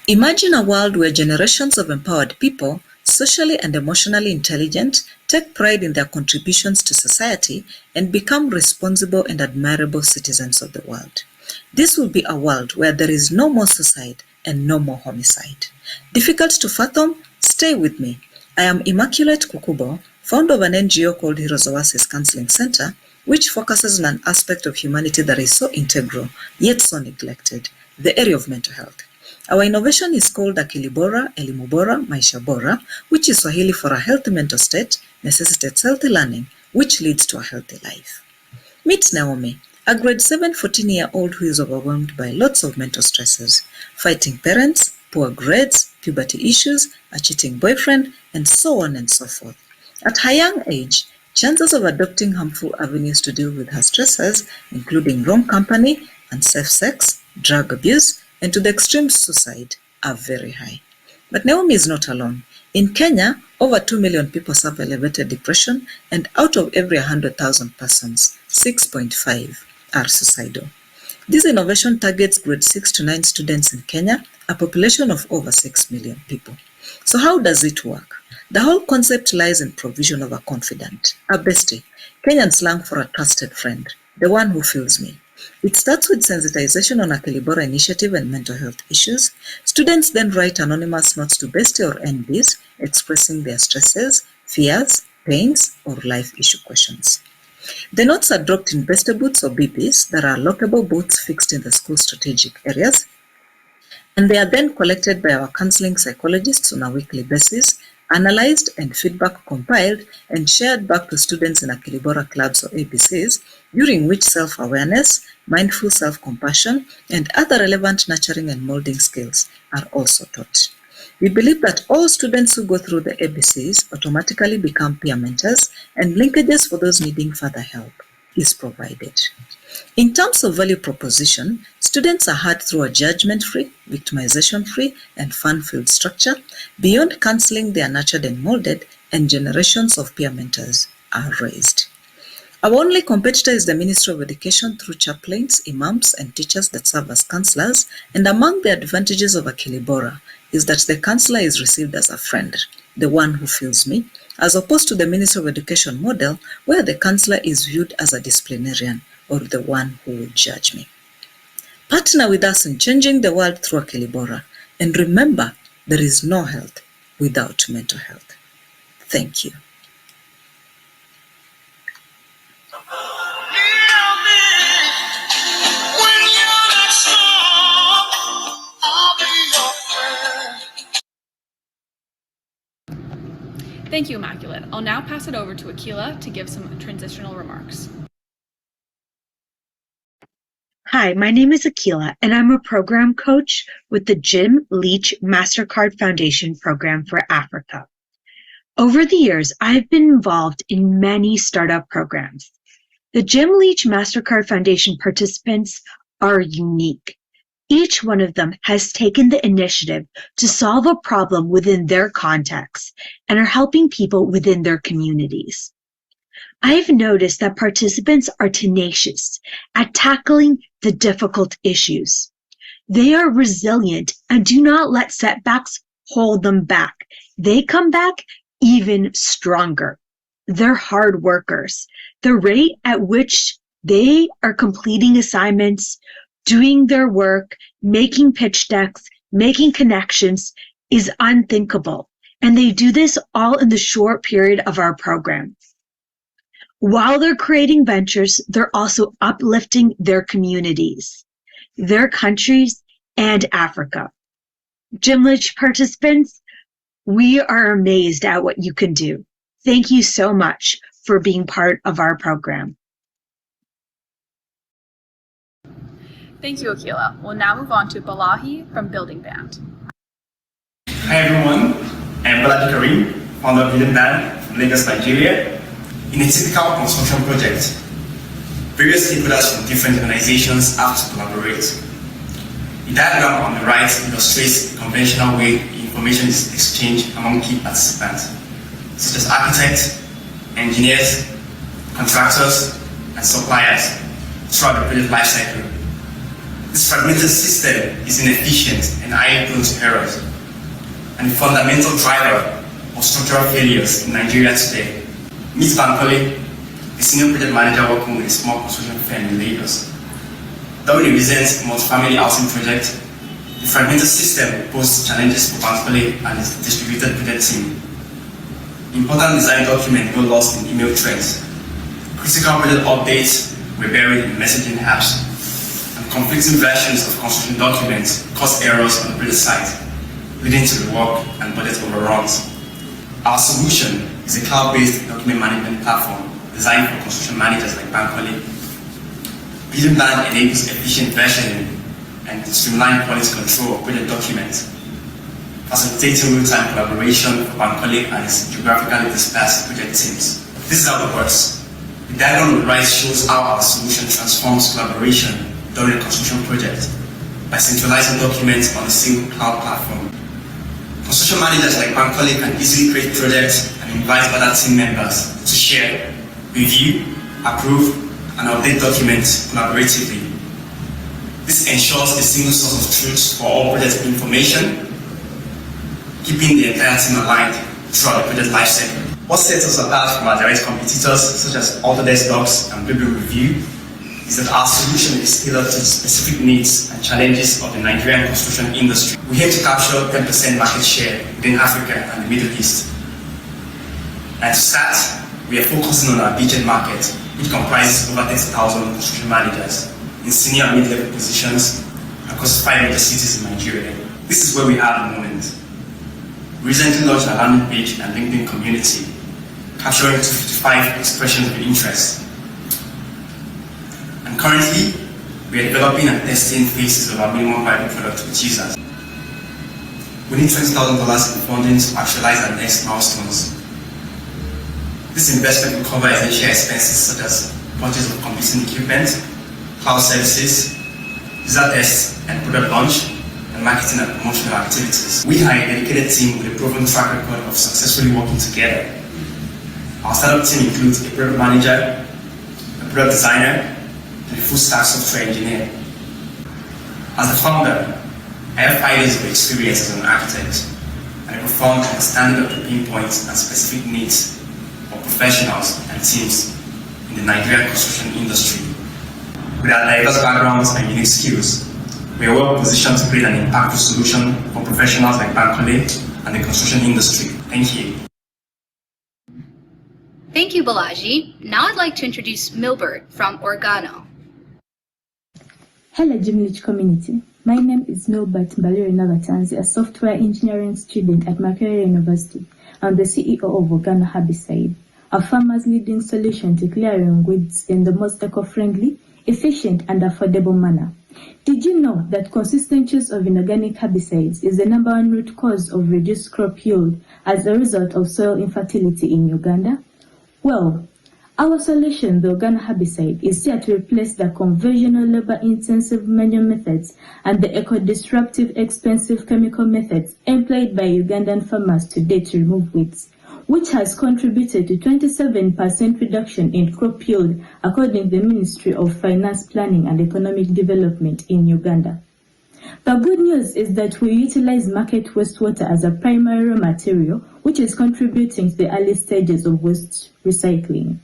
Imagine a world where generations of empowered people, socially and emotionally intelligent, take pride in their contributions to society and become responsible and admirable citizens of the world. This will be a world where there is no more suicide and no more homicide. Difficult to fathom? Stay with me. I am Immaculate Kukubo, founder of an NGO called Heroes Oasis Counseling Center, which focuses on an aspect of humanity that is so integral, yet so neglected, the area of mental health. Our innovation is called Akili Bora, Elimu Bora, Maisha Bora, which is Swahili for a healthy mental state, necessitates healthy learning, which leads to a healthy life. Meet Naomi, a grade 7 14-year-old who is overwhelmed by lots of mental stresses, fighting parents, poor grades, puberty issues, a cheating boyfriend, and so on and so forth. At her young age, chances of adopting harmful avenues to deal with her stresses, including wrong company, unsafe sex, drug abuse, and to the extreme suicide, are very high. But Naomi is not alone. In Kenya, over 2 million people suffer elevated depression, and out of every 100,000 persons, 6.5 are suicidal. This innovation targets grade 6 to 9 students in Kenya, a population of over 6 million people. So how does it work? The whole concept lies in provision of a confidant, a bestie, Kenyan slang for a trusted friend, the one who feels me. It starts with sensitization on Akili Bora initiative and mental health issues. Students then write anonymous notes to bestie or NBs expressing their stresses, fears, pains, or life issue questions. The notes are dropped in bestie booths or BBs that are lockable booths fixed in the school strategic areas, and they are then collected by our counseling psychologists on a weekly basis, analyzed and feedback compiled and shared back to students in Akili Bora clubs or ABCs, during which self-awareness, mindful self-compassion, and other relevant nurturing and molding skills are also taught. We believe that all students who go through the ABCs automatically become peer mentors, and linkages for those needing further help is provided. In terms of value proposition, students are heard through a judgment-free, victimization-free, and fun-filled structure. Beyond counseling, they are nurtured and molded, and generations of peer mentors are raised. Our only competitor is the Ministry of Education through chaplains, imams, and teachers that serve as counselors, and among the advantages of Akili Bora is that the counselor is received as a friend, the one who feels me, as opposed to the Ministry of Education model where the counselor is viewed as a disciplinarian or the one who will judge me. Partner with us in changing the world through Akili Bora, and remember, there is no health without mental health. Thank you. Thank you, Immaculate. I'll now pass it over to Akila to give some transitional remarks. Hi, my name is Akila, and I'm a program coach with the Jim Leech Mastercard Foundation Program for Africa. Over the years, I've been involved in many startup programs. The Jim Leech Mastercard Foundation participants are unique. Each one of them has taken the initiative to solve a problem within their context and are helping people within their communities. I've noticed that participants are tenacious at tackling the difficult issues. They are resilient and do not let setbacks hold them back. They come back even stronger. They're hard workers. The rate at which they are completing assignments, doing their work, making pitch decks, making connections is unthinkable. And they do this all in the short period of our program. While they're creating ventures, they're also uplifting their communities, their countries, and Africa. Jim Leech participants, we are amazed at what you can do. Thank you so much for being part of our program. Thank you, Akila. We'll now move on to Balahi from Building Band. Hi everyone, I'm Balahi Karim, founder of Building Band from Lagos, Nigeria. In a typical construction project, various stakeholders from different organizations have to collaborate. The diagram on the right illustrates the conventional way information is exchanged among key participants, such as architects, engineers, contractors, and suppliers throughout the project lifecycle. This fragmented system is inefficient and highly prone to errors, and a fundamental driver of structural failures in Nigeria today. Ms. Bankole, a senior project manager working with a small construction firm in Lagos. Dominic represents a multi-family housing project The fragmented system poses challenges for Bankole and its distributed project team. Important design documents got lost in email threads. Critical project updates were buried in messaging apps, and conflicting versions of construction documents caused errors on the project site, leading to rework and budget overruns. Our solution is a cloud-based document management platform designed for construction managers like Bankole. Dunin-Deshpande enables efficient versioning and streamlined quality control of project documents, facilitating real-time collaboration for Bankole and its geographically dispersed project teams. This is how it works. The diagram on the right shows how our solution transforms collaboration during a construction project by centralizing documents on a single cloud platform. Construction managers like Bankole can easily create projects and invite other team members to share, review, approve, and update documents collaboratively. This ensures a single source of truth for all project information, keeping the entire team aligned throughout the project lifecycle. What sets us apart from our direct competitors, such as Autodesk Docs and Blueberry Review, is that our solution is tailored to the specific needs and challenges of the Nigerian construction industry. We aim to capture 10% market share within Africa and the Middle East. And to start, we are focusing on our beachhead market, which comprises over 30,000 construction managers in senior and mid-level positions across 5 major cities in Nigeria. This is where we are at the moment. We recently launched a landing page and LinkedIn community, capturing 255 expressions of interest. And currently, we are developing and testing phases of our minimum viable product with users. We need $20,000 in funding to actualize our next milestones. This investment will cover essential expenses such as purchase of computing equipment, cloud services, user tests and product launch, and marketing and promotional activities. We hire a dedicated team with a proven track record of successfully working together. Our startup team includes a product manager, a product designer, and a full-stack software engineer. As a founder, I have 5 years of experience as an architect and a profound understanding of the pain points and specific needs of professionals and teams in the Nigerian construction industry. With our diverse backgrounds and unique skills, we are well positioned to create an impactful solution for professionals like Bankole and the construction industry. Thank you. Thank you, Balaji. Now I'd like to introduce Milbert from Organo. Hello, Jim Leech community. My name is Milbert Mbaliri Navatanzi, a software engineering student at Makerere University. I'm the CEO of Organo Herbicide, a farmer's leading solution to clearing weeds in the most eco-friendly, efficient, and affordable manner. Did you know that consistent use of inorganic herbicides is the #1 root cause of reduced crop yield as a result of soil infertility in Uganda? Well, our solution, the Organo herbicide, is here to replace the conventional labor-intensive manual methods and the eco-disruptive, expensive chemical methods employed by Ugandan farmers today to remove weeds, which has contributed to 27% reduction in crop yield, according to the Ministry of Finance, Planning and Economic Development in Uganda. The good news is that we utilize market wastewater as a primary raw material, which is contributing to the early stages of waste recycling.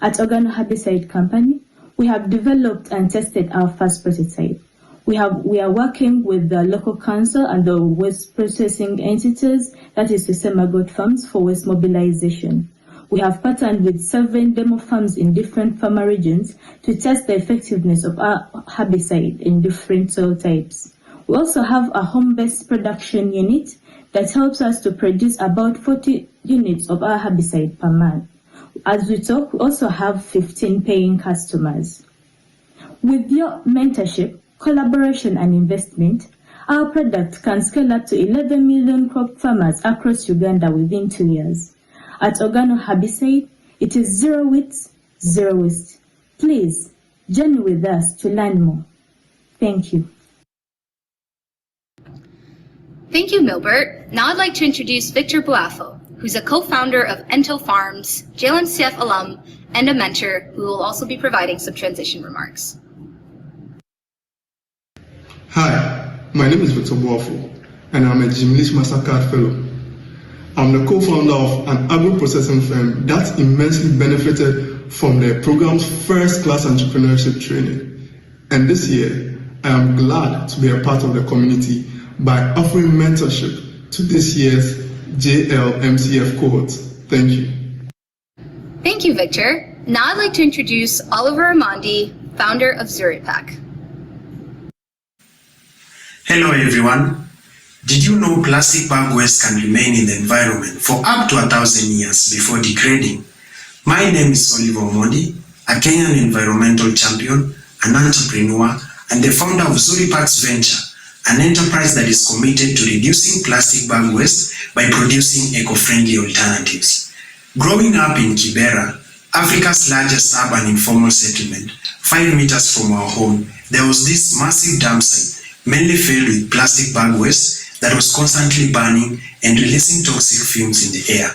At Organo Herbicide Company, we have developed and tested our first prototype. We are working with the local council and the waste processing entities, that is to say maggot farms, for waste mobilization. We have partnered with 7 demo farms in different farmer regions to test the effectiveness of our herbicide in different soil types. We also have a home-based production unit that helps us to produce about 40 units of our herbicide per month. As we talk, we also have 15 paying customers. With your mentorship, collaboration and investment, our product can scale up to 11 million crop farmers across Uganda within 2 years. At Organo Herbicide, it is 0 weeds, 0 waste. Please, journey with us to learn more. Thank you. Thank you, Milbert. Now I'd like to introduce Victor Buafo, who's a co-founder of Ento Farms, JLMCF alum, and a mentor who will also be providing some transition remarks. Hi, my name is Victor Buafo, and I'm a Leech Mastercard fellow. I'm the co-founder of an agro-processing firm that immensely benefited from the program's first-class entrepreneurship training. And this year, I am glad to be a part of the community by offering mentorship to this year's JL MCF cohort. Thank you. Thank you, Victor. Now I'd like to introduce Oliver Armandi, founder of Zuripack. Hello everyone. Did you know plastic bag waste can remain in the environment for up to 1,000 years before degrading? My name is Oliver Armandi, a Kenyan environmental champion, an entrepreneur, and the founder of Zuripack's Venture, an enterprise that is committed to reducing plastic bag waste by producing eco-friendly alternatives. Growing up in Kibera, Africa's largest urban informal settlement, 5 meters from our home, there was this massive dump site, mainly filled with plastic bag waste that was constantly burning and releasing toxic fumes in the air.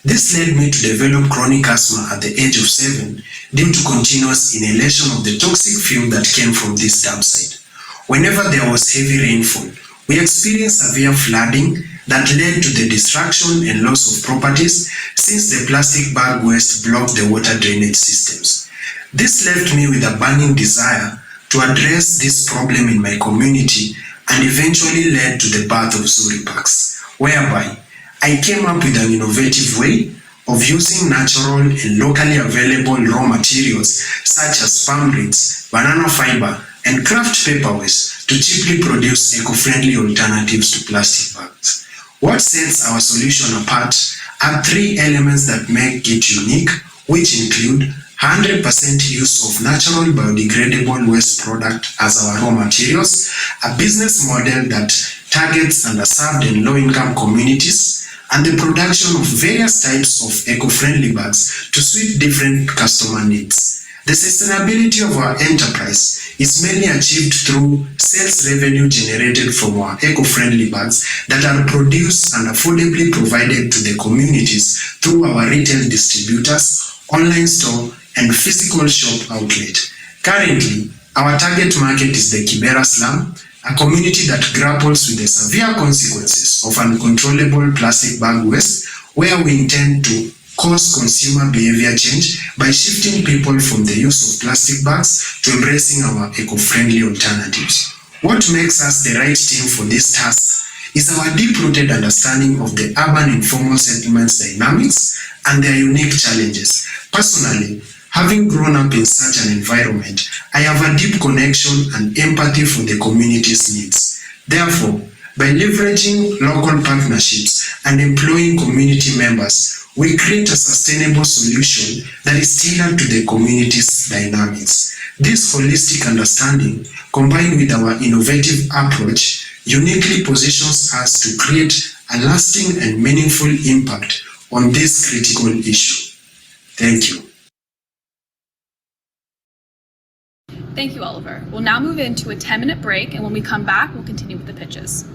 This led me to develop chronic asthma at the age of 7 due to continuous inhalation of the toxic fume that came from this dump site. Whenever there was heavy rainfall, we experienced severe flooding that led to the destruction and loss of properties since the plastic bag waste blocked the water drainage systems. This left me with a burning desire to address this problem in my community and eventually led to the birth of Zuripacks, whereby I came up with an innovative way of using natural and locally available raw materials such as palm reeds, banana fiber, and craft paper waste to cheaply produce eco-friendly alternatives to plastic bags. What sets our solution apart are 3 elements that make it unique, which include 100% use of natural biodegradable waste product as our raw materials, a business model that targets underserved and low-income communities, and the production of various types of eco-friendly bags to suit different customer needs. The sustainability of our enterprise is mainly achieved through sales revenue generated from our eco-friendly bags that are produced and affordably provided to the communities through our retail distributors, online store, and physical shop outlet. Currently, our target market is the Kibera slum, a community that grapples with the severe consequences of uncontrollable plastic bag waste, where we intend to cause consumer behavior change by shifting people from the use of plastic bags to embracing our eco-friendly alternatives. What makes us the right team for this task is our deep-rooted understanding of the urban informal settlements dynamics and their unique challenges. Personally, having grown up in such an environment, I have a deep connection and empathy for the community's needs. Therefore, by leveraging local partnerships and employing community members, we create a sustainable solution that is tailored to the community's dynamics. This holistic understanding, combined with our innovative approach, uniquely positions us to create a lasting and meaningful impact on this critical issue. Thank you. Thank you, Oliver. We'll now move into a 10-minute break, and when we come back, we'll continue with the pitches.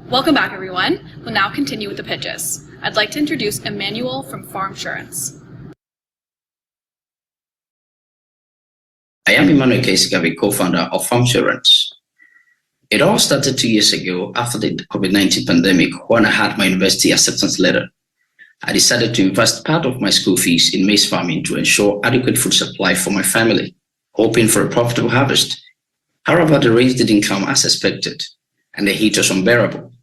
Welcome back, everyone. We'll now continue with the pitches. I'd like to introduce Emmanuel from Farmsurance. I am Emmanuel Keisikabi, co-founder of Farmsurance. It all started 2 years ago after the COVID-19 pandemic, when I had my university acceptance letter. I decided to invest part of my school fees in maize farming to ensure adequate food supply for my family, hoping for a profitable harvest. However, the rains didn't come as expected, and the heat was unbearable.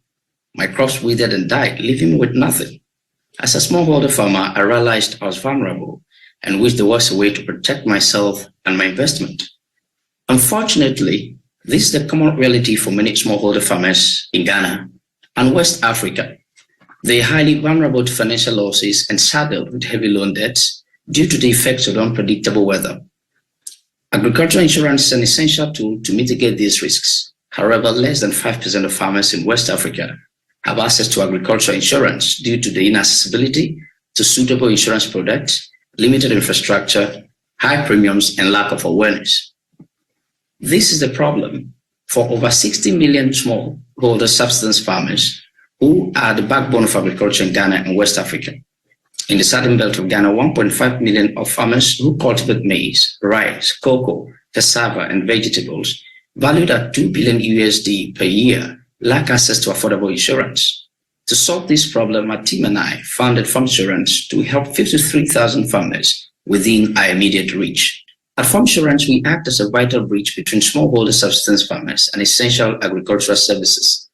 My crops withered and died, leaving me with nothing. As a smallholder farmer, I realized I was vulnerable and wished there was a way to protect myself and my investment. Unfortunately, this is the common reality for many smallholder farmers in Ghana and West Africa. They are highly vulnerable to financial losses and saddled with heavy loan debts due to the effects of unpredictable weather. Agricultural insurance is an essential tool to mitigate these risks. However, less than 5% of farmers in West Africa have access to agricultural insurance due to the inaccessibility to suitable insurance products, limited infrastructure, high premiums, and lack of awareness. This is the problem for over 60 million smallholder subsistence farmers who are the backbone of agriculture in Ghana and West Africa. In the southern belt of Ghana, 1.5 million of farmers who cultivate maize, rice, cocoa, cassava, and vegetables, valued at $2 billion USD per year, lack access to affordable insurance. To solve this problem, my team and I founded Farmsurance to help 53,000 farmers within our immediate reach. At Farmsurance, we act as a vital bridge between smallholder subsistence farmers and essential agricultural services.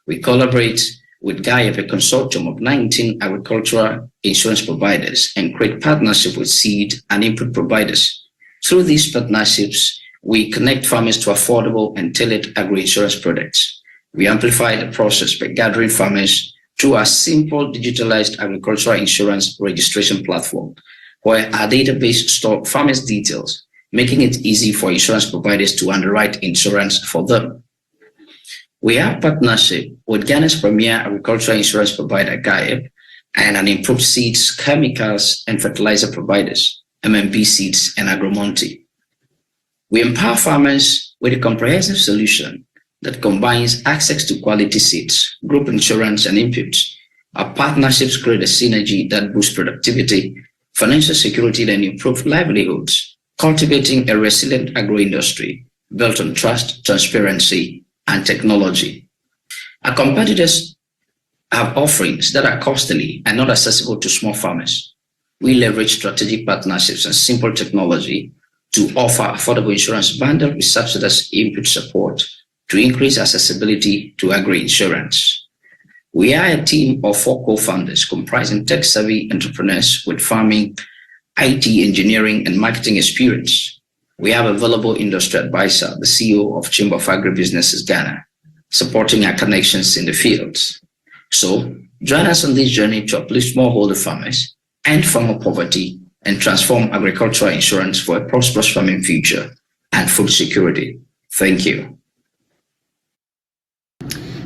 We collaborate with GAIAP, a consortium of 19 agricultural insurance providers, and create partnerships with seed and input providers. Through these partnerships, we connect farmers to affordable and tailored agri-insurance products. We amplify the process by gathering farmers through our simple digitalized agricultural insurance registration platform, where our database stores farmers' details, making it easy for insurance providers to underwrite insurance for them. We have partnership with Ghana's premier agricultural insurance provider, GAIAP, and an improved seeds, chemicals, and fertilizer providers, MMP Seeds and Agromonte. We empower farmers with a comprehensive solution that combines access to quality seeds, group insurance, and inputs. Our partnerships create a synergy that boosts productivity, financial security, and improves livelihoods, cultivating a resilient agro-industry built on trust, transparency, and technology. Our competitors have offerings that are costly and not accessible to small farmers. We leverage strategic partnerships and simple technology to offer affordable insurance bundled with subsidized input support to increase accessibility to agri-insurance. We are a team of 4 co-founders comprising tech-savvy entrepreneurs with farming, IT, engineering, and marketing experience. We have a valuable industry advisor, the CEO of Chamber of Agribusinesses Ghana, supporting our connections in the fields. So, join us on this journey to uplift smallholder farmers and farmer poverty and transform agricultural insurance for a prosperous farming future and food security. Thank you.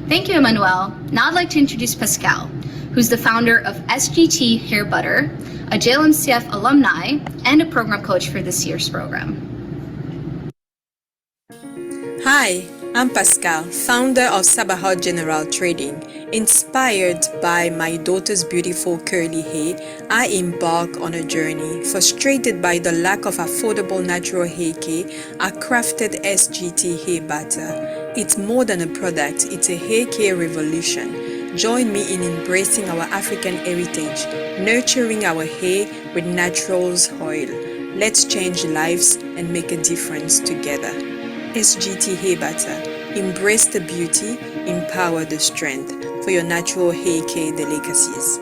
Thank you, Emmanuel. Now I'd like to introduce Pascal, who's the founder of SGT Hair Butter, a JLMCF alumni, and a program coach for this year's program. Hi, I'm Pascal, founder of Sabahad General Trading. Inspired by my daughter's beautiful curly hair, I embark on a journey. Frustrated by the lack of affordable natural hair care, I crafted SGT Hair Butter. It's more than a product, it's a hair care revolution. Join me in embracing our African heritage, nurturing our hair with naturals oil. Let's change lives and make a difference together. SGT Hair Butter. Embrace the beauty, empower the strength for your natural hair care delicacies.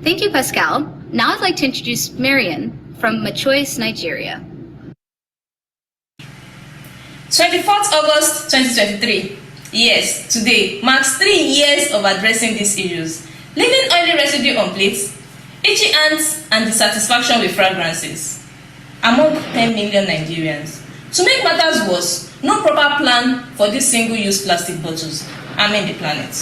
Thank you, Pascal. Now I'd like to introduce Marian from Machois, Nigeria. 24th August 2023. Yes, today marks 3 years of addressing these issues, leaving oily residue on plates, itchy hands, and dissatisfaction with fragrances among 10 million Nigerians. To make matters worse, no proper plan for these single-use plastic bottles harming the planet.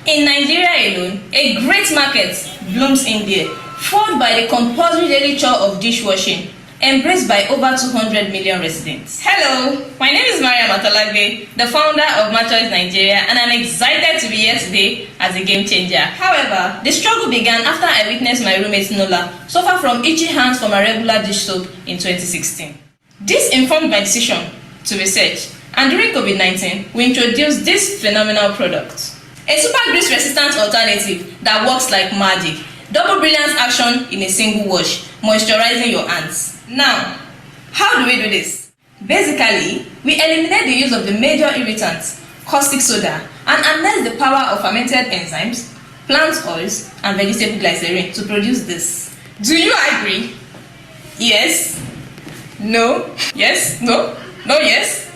In Nigeria alone, a great market blooms in there, fueled by the compulsory daily chore of dishwashing, embraced by over 200 million residents. Hello, my name is Mariam Atalagbe, the founder of MyChoice Nigeria, and I'm excited to be here today as a game changer. However, the struggle began after I witnessed my roommate Nola suffer from itchy hands from a regular dish soap in 2016. This informed my decision to research, and during COVID-19, we introduced this phenomenal product. A super grease resistant alternative that works like magic. Double brilliance action in a single wash, moisturizing your hands. Now, how do we do this? Basically, we eliminate the use of the major irritants, caustic soda, and harness the power of fermented enzymes, plant oils, and vegetable glycerin to produce this. Do you agree? Yes? No? Yes? No? No? Yes?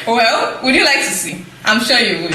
Well, would you like to see? I'm sure you would.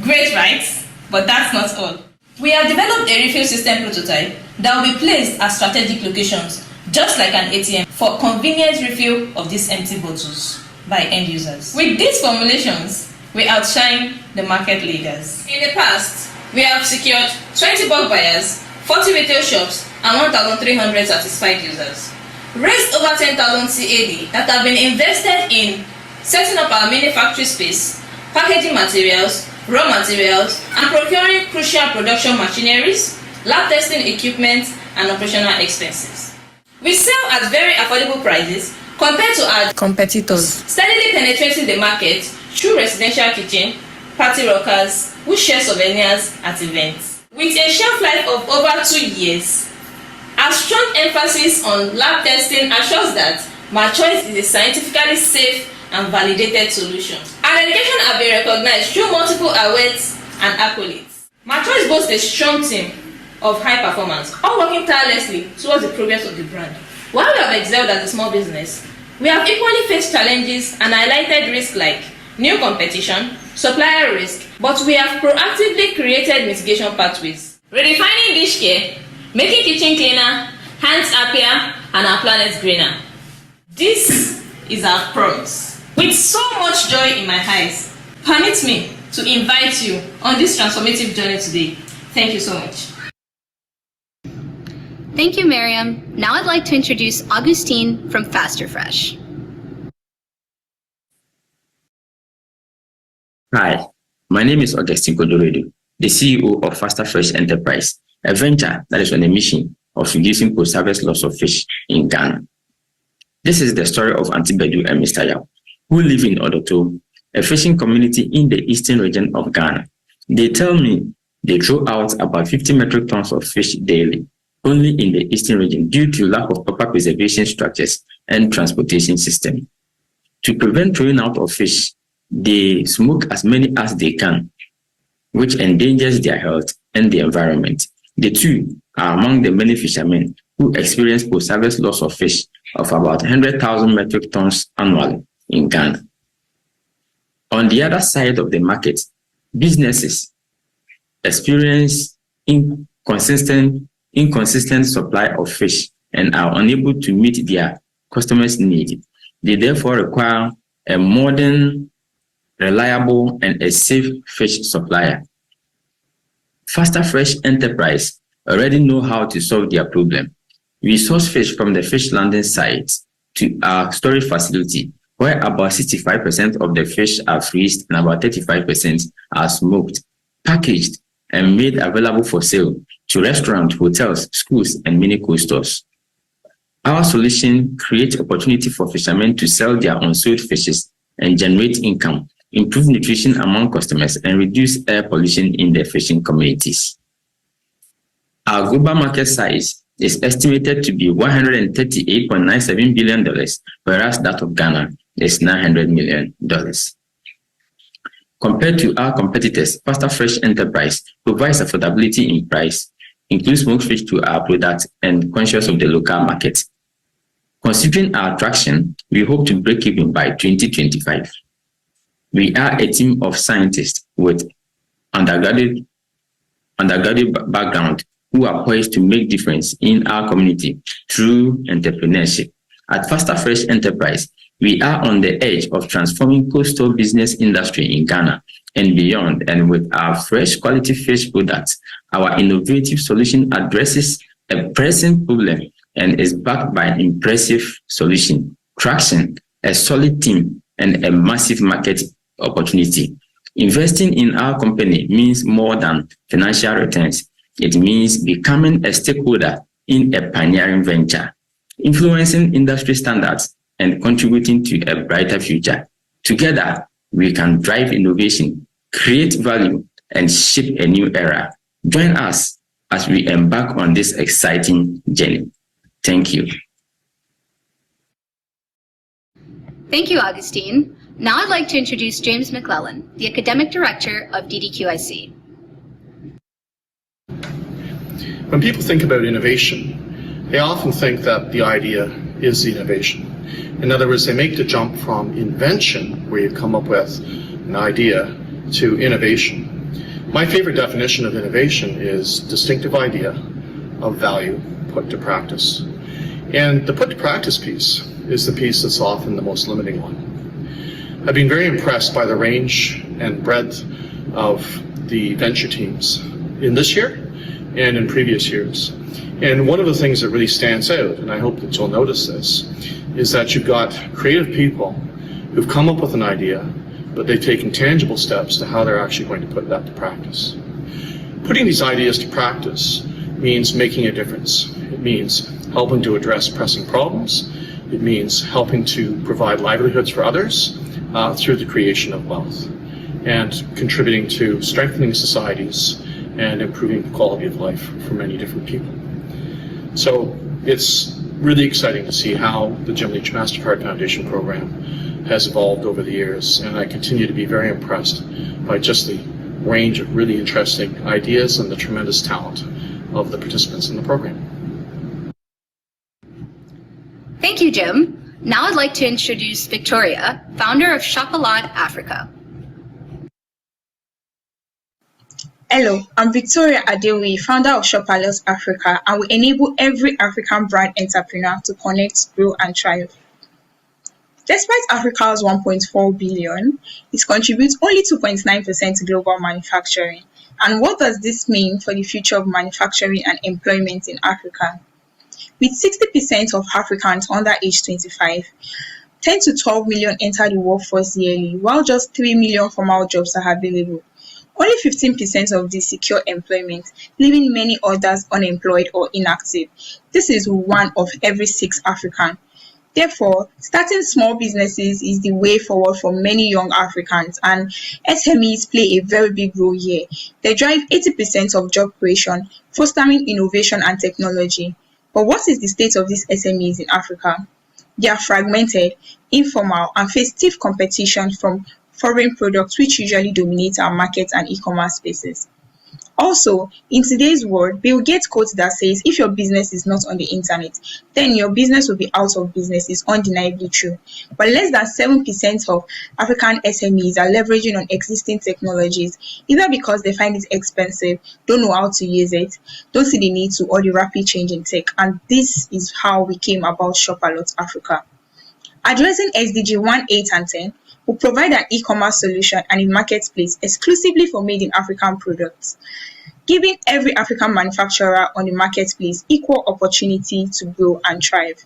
Great, right? But that's not all. We have developed a refill system prototype that will be placed at strategic locations, just like an ATM, for convenient refill of these empty bottles by end users. With these formulations, we outshine the market leaders. In the past, we have secured 20 bulk buyers, 40 retail shops, and 1,300 satisfied users. Raised over 10,000 CAD that have been invested in setting up our manufacturing space, packaging materials, raw materials, and procuring crucial production machineries, lab testing equipment, and operational expenses. We sell at very affordable prices compared to our competitors, steadily penetrating the market through residential kitchen, party rockers, who share souvenirs at events. With a shelf life of over 2 years, our strong emphasis on lab testing assures that MyChoice is a scientifically safe and validated solution. Our education have been recognized through multiple awards and accolades. MyChoice boasts a strong team of high performance, all working tirelessly towards the progress of the brand. While we have excelled as a small business, we have equally faced challenges and highlighted risks like new competition, supplier risk, but we have proactively created mitigation pathways. Redefining dish care, making kitchen cleaner, hands happier, and our planet greener. This is our promise. With so much joy in my eyes, permit me to invite you on this transformative journey today. Thank you so much. Thank you, Miriam. Now I'd like to introduce Augustine from Faster Fresh. Hi, my name is Augustine Kodoredo, the CEO of Faster Fresh Enterprise, a venture that is on a mission of reducing post-harvest loss of fish in Ghana. This is the story of Auntie Bedu and Mr. Yao, who live in Odoto, a fishing community in the eastern region of Ghana. They tell me they throw out about 50 metric tons of fish daily, only in the eastern region due to lack of proper preservation structures and transportation system. To prevent throwing out of fish, they smoke as many as they can, which endangers their health and the environment. The two are among the many fishermen who experience post-harvest loss of fish of about 100,000 metric tons annually in Ghana. On the other side of the market, businesses experience inconsistent supply of fish and are unable to meet their customers' needs. They therefore require a modern, reliable, and a safe fish supplier. Faster Fresh Enterprise already know how to solve their problem. We source fish from the fish landing sites to our storage facility, where about 65% of the fish are freezed and about 35% are smoked, packaged, and made available for sale to restaurants, hotels, schools, and mini cold stores. Our solution creates opportunity for fishermen to sell their unsold fishes and generate income, improve nutrition among customers, and reduce air pollution in the fishing communities. Our global market size is estimated to be $138.97 billion, whereas that of Ghana is $900 million. Compared to our competitors, Faster Fresh Enterprise provides affordability in price, includes smoked fish to our product, and conscious of the local market. Considering our traction, we hope to break even by 2025. We are a team of scientists with undergraduate background who are poised to make difference in our community through entrepreneurship. At Faster Fresh Enterprise, we are on the edge of transforming coastal business industry in Ghana and beyond, and with our fresh quality fish products, our innovative solution addresses a pressing problem and is backed by impressive solution, traction, a solid team, and a massive market opportunity. Investing in our company means more than financial returns. It means becoming a stakeholder in a pioneering venture, influencing industry standards, and contributing to a brighter future. Together, we can drive innovation, create value, and shape a new era. Join us as we embark on this exciting journey. Thank you. Thank you, Augustine. Now I'd like to introduce James McClellan, the Academic Director of DDQIC. When people think about innovation, they often think that the idea is the innovation. In other words, they make the jump from invention, where you come up with an idea, to innovation. My favorite definition of innovation is distinctive idea of value put to practice. And the put to practice piece is the piece that's often the most limiting one. I've been very impressed by the range and breadth of the venture teams in this year and in previous years. And one of the things that really stands out, and I hope that you'll notice this, is that you've got creative people who've come up with an idea, but they've taken tangible steps to how they're actually going to put that to practice. Putting these ideas to practice means making a difference. It means helping to address pressing problems. It means helping to provide livelihoods for others through the creation of wealth, and contributing to strengthening societies and improving the quality of life for many different people. So it's really exciting to see how the Jim Leech Mastercard Foundation program has evolved over the years, and I continue to be very impressed by just the range of really interesting ideas and the tremendous talent of the participants in the program. Thank you, Jim. Now I'd like to introduce Victoria, founder of Shop-A-Lot Africa. Hello, I'm Victoria Adewi, founder of Shop-A-Lot Africa, and we enable every African brand entrepreneur to connect, grow, and thrive. Despite Africa's 1.4 billion, it contributes only 2.9% to global manufacturing. And what does this mean for the future of manufacturing and employment in Africa? With 60% of Africans under age 25, 10 to 12 million enter the workforce yearly, while just 3 million formal jobs are available. Only 15% of these secure employment, leaving many others unemployed or inactive. This is 1 of every 6 Africans. Therefore, starting small businesses is the way forward for many young Africans, and SMEs play a very big role here. They drive 80% of job creation, fostering innovation and technology. But what is the state of these SMEs in Africa? They are fragmented, informal, and face stiff competition from foreign products, which usually dominate our markets and e-commerce spaces. Also, in today's world, Bill Gates quote that says, if your business is not on the internet, then your business will be out of business is undeniably true. But less than 7% of African SMEs are leveraging on existing technologies, either because they find it expensive, don't know how to use it, don't see the need to, or the rapid change in tech. And this is how we came about Shop-A-Lot Africa. Addressing SDG 1, 8, and 10, we provide an e-commerce solution and a marketplace exclusively for made in African products, giving every African manufacturer on the marketplace equal opportunity to grow and thrive.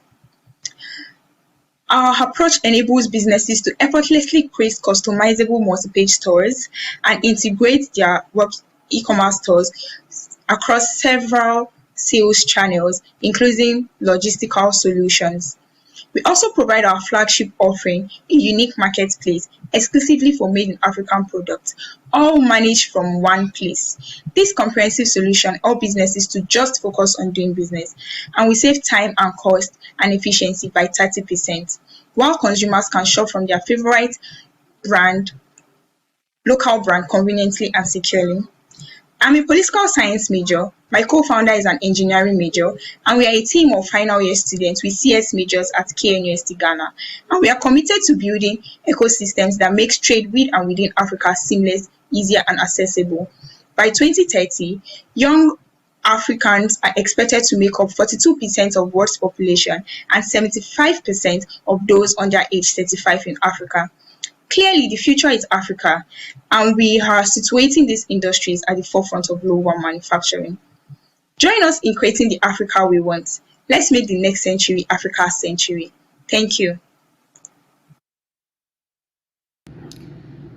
Our approach enables businesses to effortlessly create customizable multi-page stores and integrate their web e-commerce stores across several sales channels, including logistical solutions. We also provide our flagship offering, a unique marketplace exclusively for made in African products, all managed from one place. This comprehensive solution helps businesses to just focus on doing business, and we save time and cost and efficiency by 30%, while consumers can shop from their favorite brand, local brand, conveniently and securely. I'm a political science major. My co-founder is an engineering major, and we are a team of final year students with CS majors at KNUST Ghana. And we are committed to building ecosystems that make trade with and within Africa seamless, easier, and accessible. By 2030, young Africans are expected to make up 42% of world's population and 75% of those under age 35 in Africa. Clearly, the future is Africa, and we are situating these industries at the forefront of global manufacturing. Join us in creating the Africa we want. Let's make the next century Africa's century. Thank you.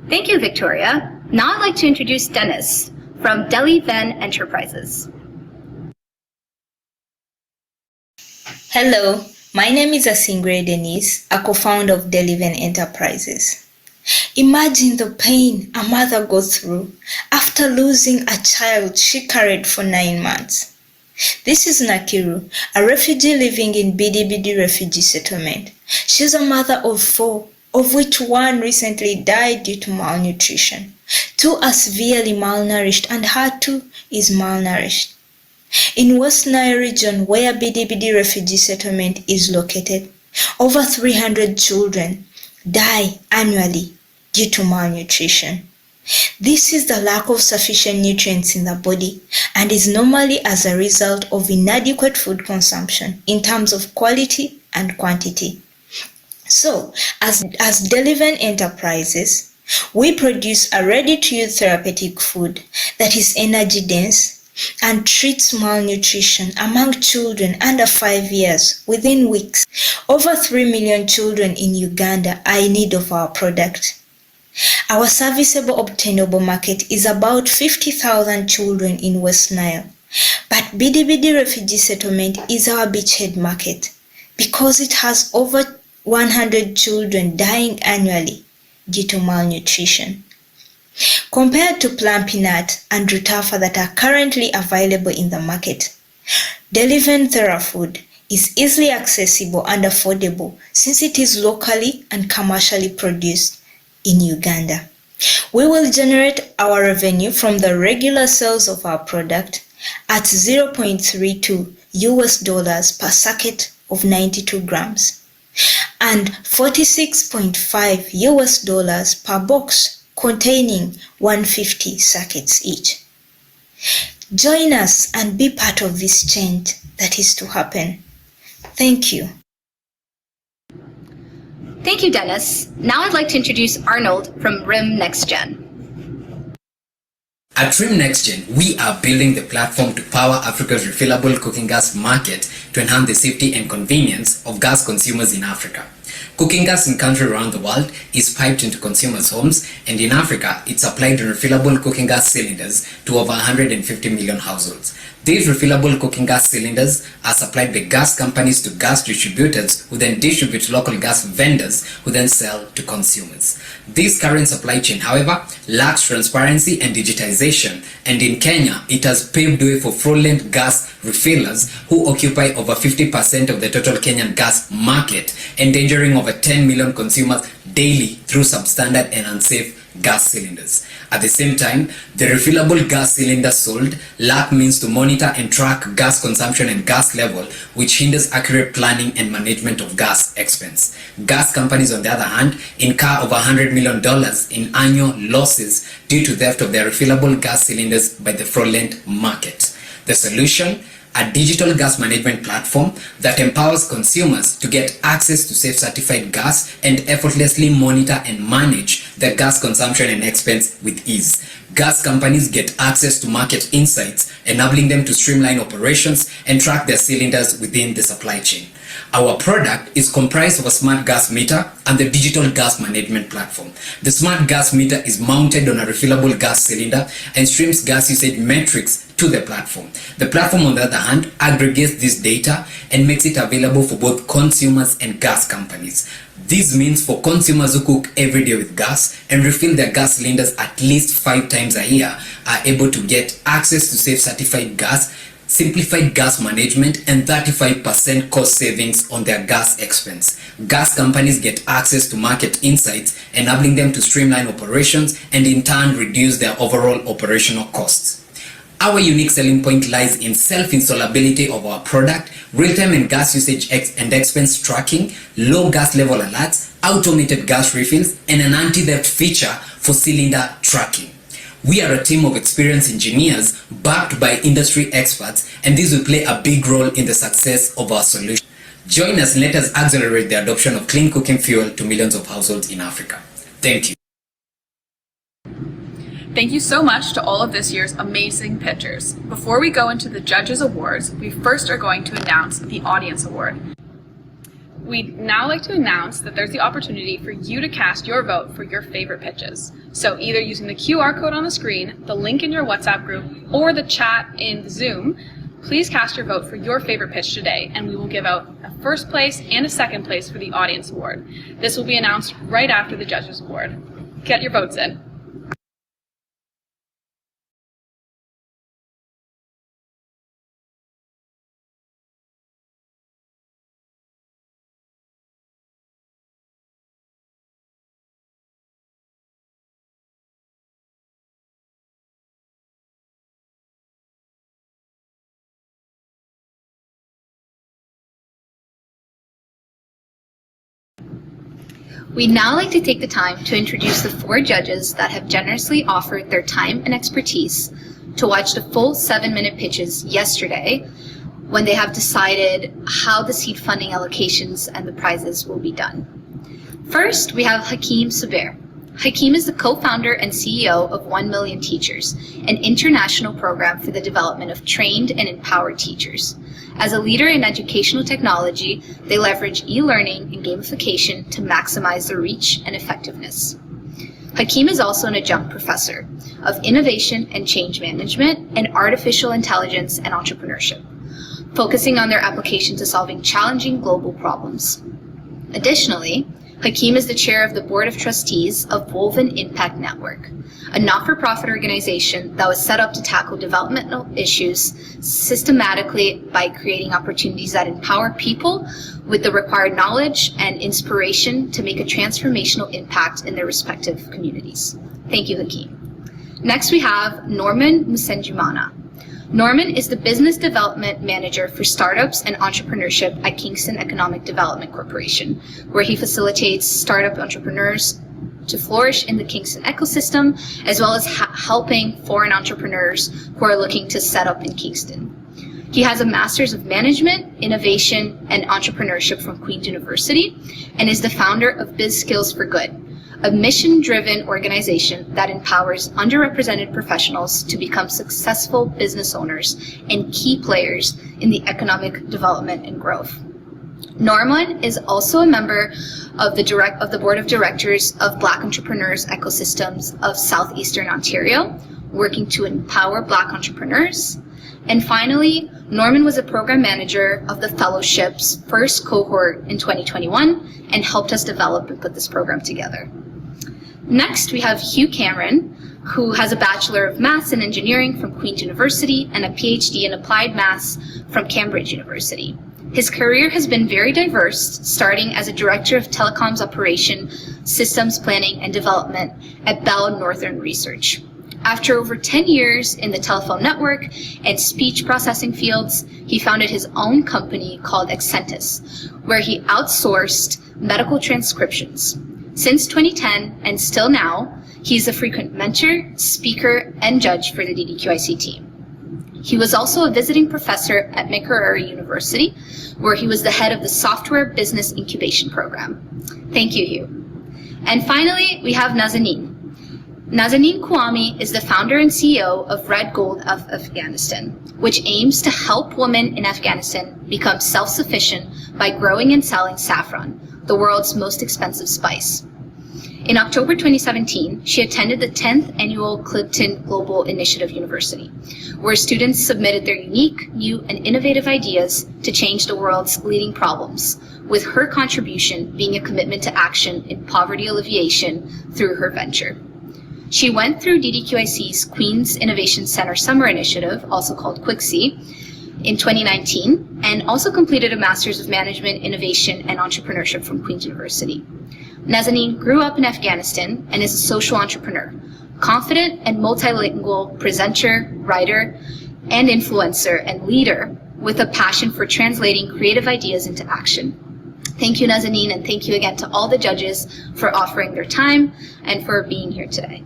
Thank you, Victoria. Now I'd like to introduce Dennis from Delhi Van Enterprises. Hello, my name is Asingre Denise, a co-founder of Delhi Van Enterprises. Imagine the pain a mother goes through after losing a child she carried for 9 months. This is Nakiru, a refugee living in Bidi refugee settlement. She's a mother of 4, of which 1 recently died due to malnutrition. 2 are severely malnourished and her 2 is malnourished. In West Nile region, where Bidi refugee settlement is located, over 300 children die annually due to malnutrition. This is the lack of sufficient nutrients in the body and is normally as a result of inadequate food consumption in terms of quality and quantity. So, as Delhi Van Enterprises, we produce a ready-to-use therapeutic food that is energy-dense and treats malnutrition among children under 5 years within weeks. Over 3 million children in Uganda are in need of our product. Our serviceable obtainable market is about 50,000 children in West Nile, but Bidi refugee settlement is our beachhead market because it has over 100 children dying annually due to malnutrition. Compared to Plum Peanut and Rutafa that are currently available in the market, Delhi Van TheraFood is easily accessible and affordable since it is locally and commercially produced in Uganda. We will generate our revenue from the regular sales of our product at $0.32 per sacket of 92 grams and $46.5 per box containing 150 sackets each. Join us and be part of this change that is to happen. Thank you. Thank you, Dennis. Now I'd like to introduce Arnold from RIM NextGen. At RIM NextGen, we are building the platform to power Africa's refillable cooking gas market to enhance the safety and convenience of gas consumers in Africa. Cooking gas in countries around the world is piped into consumers' homes, and in Africa, it's supplied in refillable cooking gas cylinders to over 150 million households. These refillable cooking gas cylinders are supplied by gas companies to gas distributors who then distribute local gas vendors who then sell to consumers. This current supply chain, however, lacks transparency and digitization, and in Kenya, it has paved way for fraudulent gas refillers who occupy over 50% of the total Kenyan gas market, endangering over 10 million consumers daily through substandard and unsafe gas cylinders. At the same time, the refillable gas cylinders sold lack means to monitor and track gas consumption and gas level, which hinders accurate planning and management of gas expense. Gas companies, on the other hand, incur over $100 million in annual losses due to theft of their refillable gas cylinders by the fraudulent market. The solution? A digital gas management platform that empowers consumers to get access to safe certified gas and effortlessly monitor and manage their gas consumption and expense with ease. Gas companies get access to market insights, enabling them to streamline operations and track their cylinders within the supply chain. Our product is comprised of a smart gas meter and the digital gas management platform. The smart gas meter is mounted on a refillable gas cylinder and streams gas usage metrics to the platform. The platform, on the other hand, aggregates this data and makes it available for both consumers and gas companies. This means for consumers who cook every day with gas and refill their gas cylinders at least 5 times a year are able to get access to safe certified gas, simplified gas management, and 35% cost savings on their gas expense. Gas companies get access to market insights, enabling them to streamline operations and in turn reduce their overall operational costs. Our unique selling point lies in self-installability of our product, real-time and gas usage and expense tracking, low gas level alerts, automated gas refills, and an anti-theft feature for cylinder tracking. We are a team of experienced engineers backed by industry experts, and this will play a big role in the success of our solution. Join us and let us accelerate the adoption of clean cooking fuel to millions of households in Africa. Thank you. Thank you so much to all of this year's amazing pitchers. Before we go into the judges' awards, we first are going to announce the audience award. We'd now like to announce that there's the opportunity for you to cast your vote for your favorite pitches. So either using the QR code on the screen, the link in your WhatsApp group, or the chat in Zoom, please cast your vote for your favorite pitch today, and we will give out a first place and a second place for the audience award. This will be announced right after the judges' award. Get your votes in. We'd now like to take the time to introduce the 4 judges that have generously offered their time and expertise to watch the full 7-minute pitches yesterday when they have decided how the seed funding allocations and the prizes will be done. First, we have Hakeem Subair. Hakeem is the co-founder and CEO of 1 Million Teachers, an international program for the development of trained and empowered teachers. As a leader in educational technology, they leverage e-learning and gamification to maximize their reach and effectiveness. Hakeem is also an adjunct professor of innovation and change management and artificial intelligence and entrepreneurship, focusing on their application to solving challenging global problems. Additionally, Hakeem is the chair of the Board of Trustees of Woven Impact Network, a not-for-profit organization that was set up to tackle developmental issues systematically by creating opportunities that empower people with the required knowledge and inspiration to make a transformational impact in their respective communities. Thank you, Hakeem. Next, we have Norman Musenjumana. Norman is the Business Development Manager for Startups and Entrepreneurship at Kingston Economic Development Corporation, where he facilitates startup entrepreneurs to flourish in the Kingston ecosystem, as well as helping foreign entrepreneurs who are looking to set up in Kingston. He has a Master's of Management, Innovation, and Entrepreneurship from Queen's University, and is the founder of Biz Skills for Good, a mission-driven organization that empowers underrepresented professionals to become successful business owners and key players in the economic development and growth. Norman is also a member of the Board of Directors of Black Entrepreneurs Ecosystems of Southeastern Ontario, working to empower Black entrepreneurs. And finally, Norman was a program manager of the fellowship's first cohort in 2021 and helped us develop and put this program together. Next, we have Hugh Cameron, who has a Bachelor of Maths and Engineering from Queen's University and a PhD in Applied Maths from Cambridge University. His career has been very diverse, starting as a Director of Telecoms Operation, Systems Planning and Development at Bell Northern Research. After over 10 years in the telephone network and speech processing fields, he founded his own company called Excentus, where he outsourced medical transcriptions. Since 2010, and still now, he's a frequent mentor, speaker, and judge for the DDQIC team. He was also a visiting professor at Makerere University, where he was the head of the Software Business Incubation Program. Thank you, Hugh. And finally, we have Nazanin. Nazanin Kwame is the founder and CEO of Red Gold of Afghanistan, which aims to help women in Afghanistan become self-sufficient by growing and selling saffron, the world's most expensive spice. In October 2017, she attended the 10th annual Clifton Global Initiative University, where students submitted their unique, new, and innovative ideas to change the world's leading problems, with her contribution being a commitment to action in poverty alleviation through her venture. She went through DDQIC's Queen's Innovation Center Summer Initiative, also called QICC, in 2019, and also completed a Master's of Management, Innovation, and Entrepreneurship from Queen's University. Nazanin grew up in Afghanistan and is a social entrepreneur, confident and multilingual presenter, writer, and influencer and leader with a passion for translating creative ideas into action. Thank you, Nazanin, and thank you again to all the judges for offering their time and for being here today.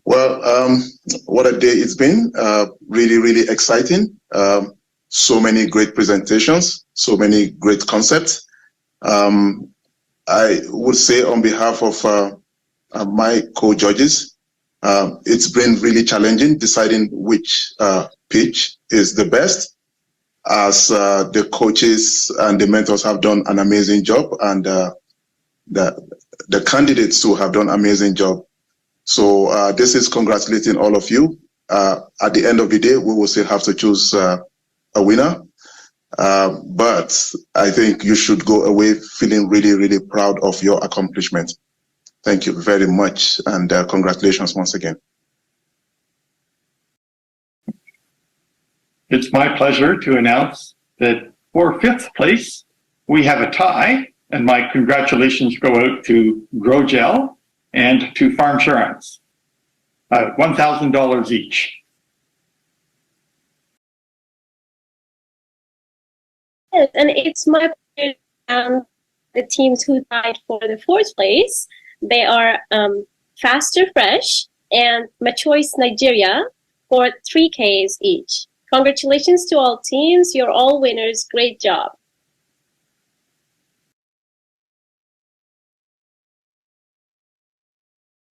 Well, what a day it's been. Really, really exciting. So many great presentations, so many great concepts. I would say on behalf of my co-judges. It's been really challenging deciding which pitch is the best, as the coaches and the mentors have done an amazing job, and the candidates too have done an amazing job. So this is congratulating all of you. At the end of the day, we will still have to choose a winner. But I think you should go away feeling really, really proud of your accomplishment. Thank you very much, and congratulations once again. It's my pleasure to announce that for 5th place, we have a tie, and my congratulations go out to Grogel and to Farmsurance, $1,000 each. Yes, and it's my pleasure the teams who tied for the 4th place. They are Faster Fresh and Machoice Nigeria for 3Ks each. Congratulations to all teams. You're all winners. Great job.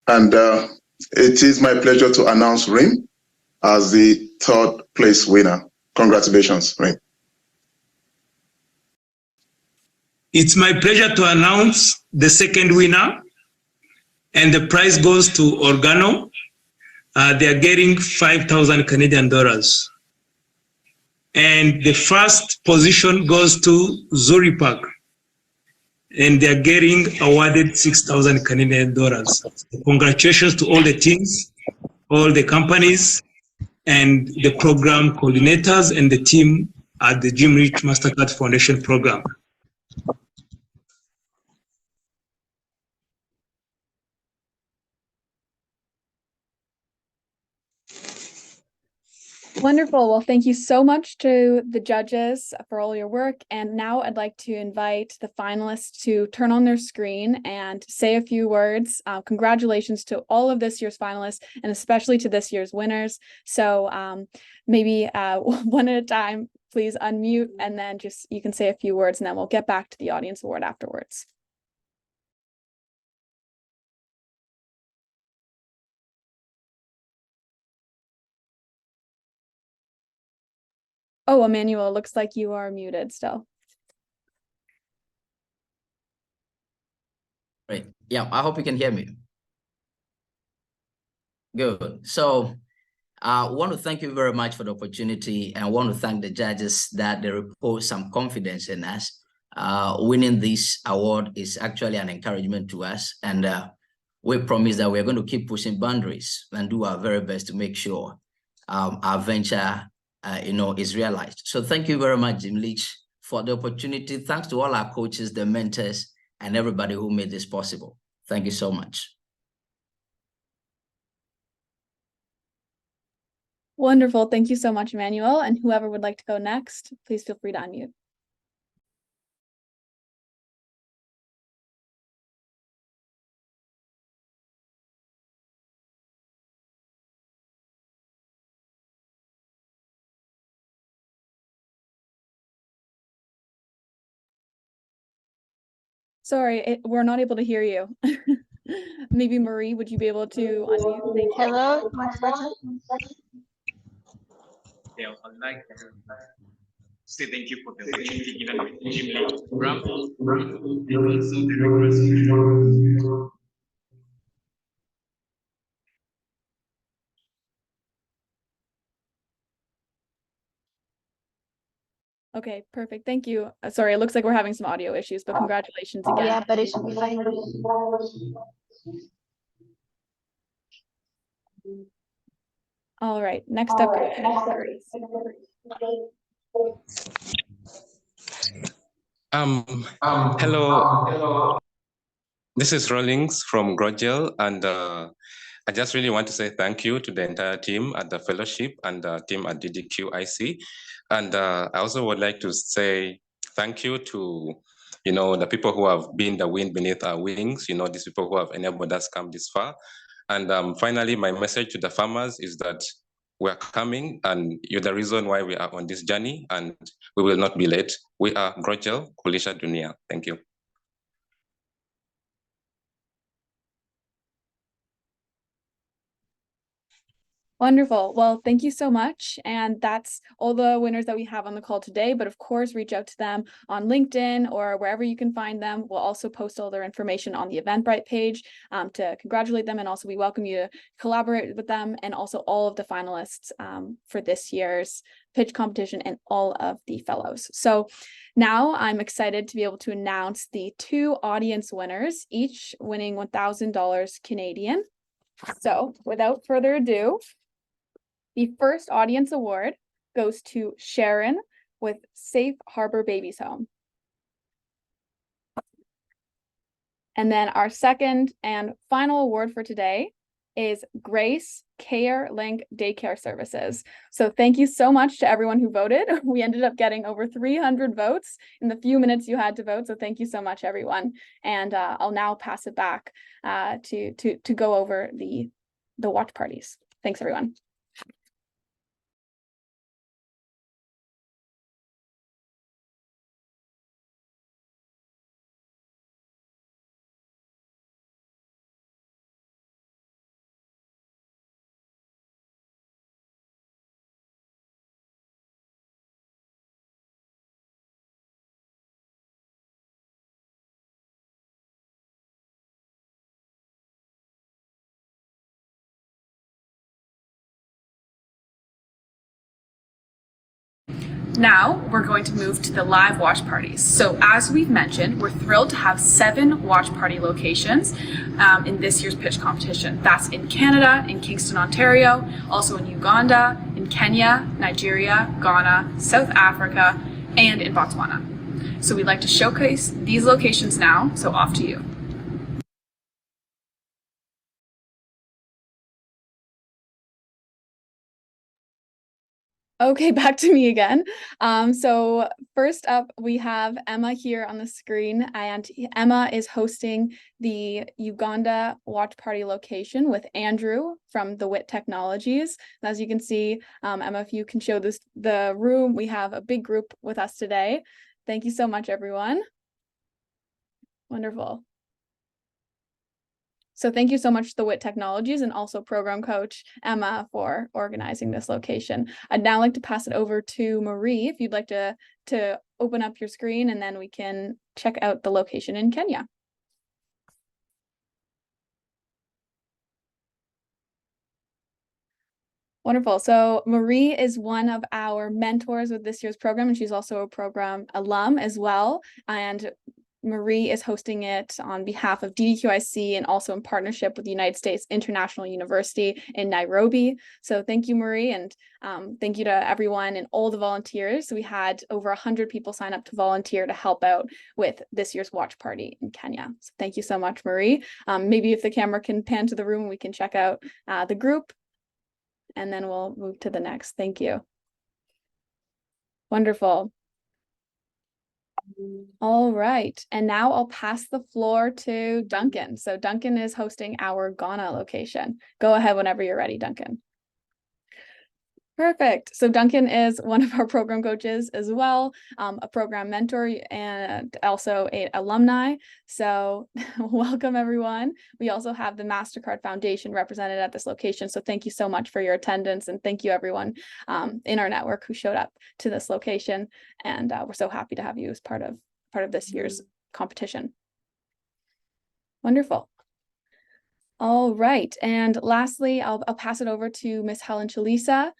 And it is my pleasure to announce Rim as the 3rd place winner. Congratulations, Rim. It's my pleasure to announce the 2nd winner, and the prize goes to Organo. They are getting 5,000 Canadian dollars. And the 1st position goes to Zuripak, and they are getting awarded 6,000 Canadian dollars. Congratulations to all the teams, all the companies, and the program coordinators and the team at the Jim Leech Mastercard Foundation program. Wonderful. Well, thank you so much to the judges for all your work. And now I'd like to invite the finalists to turn on their screen and say a few words. Congratulations to all of this year's finalists, and especially to this year's winners. So maybe one at a time, please unmute, and then just you can say a few words, and then we'll get back to the audience award afterwards. Oh, Emmanuel, looks like you are muted still. Great. Yeah, I hope you can hear me. Good. So I want to thank you very much for the opportunity, and I want to thank the judges that they repose some confidence in us. Winning this award is actually an encouragement to us, and we promise that we're going to keep pushing boundaries and do our very best to make sure our venture is realized. So thank you very much, Jim Leech, for the opportunity. Thanks to all our coaches, the mentors, and everybody who made this possible. Thank you so much. Wonderful. Thank you so much, Emmanuel. And whoever would like to go next, please feel free to unmute. Sorry, we're not able to hear you. Maybe Marie, would you be able to unmute? Thank you. Hello. Yeah, I'd like to say thank you for the opportunity given by the Jim Leech program, and also the rigorous. Okay, perfect. Thank you. Sorry, it looks like we're having some audio issues, but congratulations again. Yeah, but it should be fine. All right, next up. Hello. This is Rawlings from Grogel, and I just really want to say thank you to the entire team at the fellowship and the team at DDQIC. And I also would like to say thank you to, the people who have been the wind beneath our wings, these people who have enabled us come this far. And finally, my message to the farmers is that we're coming, and you're the reason why we are on this journey, and we will not be late. We are Grogel, Kulisha Dunia. Thank you. Wonderful. Well, thank you so much. And that's all the winners that we have on the call today. But of course, reach out to them on LinkedIn or wherever you can find them. We'll also post all their information on the Eventbrite page to congratulate them. And also we welcome you to collaborate with them and also all of the finalists for this year's pitch competition and all of the fellows. So now I'm excited to be able to announce the 2 audience winners, each winning $1,000 Canadian. So without further ado, the first audience award goes to Sharon with Safe Harbor Babies Home. And then our second and final award for today is Grace Care Link Daycare Services. So thank you so much to everyone who voted. We ended up getting over 300 votes in the few minutes you had to vote. So thank you so much, everyone. And I'll now pass it back to go over the watch parties. Thanks, everyone. Now we're going to move to the live watch parties. So as we've mentioned, we're thrilled to have 7 watch party locations in this year's pitch competition. That's in Canada, in Kingston, Ontario, also in Uganda, in Kenya, Nigeria, Ghana, South Africa, and in Botswana. So we'd like to showcase these locations now, so off to you. Okay, back to me again. So first up, we have Emma here on the screen, and Emma is hosting the Uganda watch party location with Andrew from the WIT Technologies. And as you can see, Emma, if you can show the room, we have a big group with us today. Thank you so much, everyone. Wonderful. So thank you so much to the WIT Technologies and also program coach Emma for organizing this location. I'd now like to pass it over to Marie, if you'd like to open up your screen, and then we can check out the location in Kenya. Wonderful. So Marie is one of our mentors with this year's program, and she's also a program alum as well. And Marie is hosting it on behalf of DDQIC and also in partnership with the United States International University in Nairobi. So thank you, Marie, and thank you to everyone and all the volunteers. So we had over 100 people sign up to volunteer to help out with this year's watch party in Kenya. So thank you so much, Marie. Maybe if the camera can pan to the room, we can check out the group, and then we'll move to the next. Thank you. Wonderful. All right, and now I'll pass the floor to Duncan. So Duncan is hosting our Ghana location. Go ahead whenever you're ready, Duncan. Perfect. So Duncan is one of our program coaches as well, a program mentor and also an alumni. So welcome, everyone. We also have the MasterCard Foundation represented at this location. So thank you so much for your attendance, and thank you everyone in our network who showed up to this location. And we're so happy to have you as part of this year's competition. Wonderful. All right, and lastly, I'll pass it over to Miss Helen Chalisa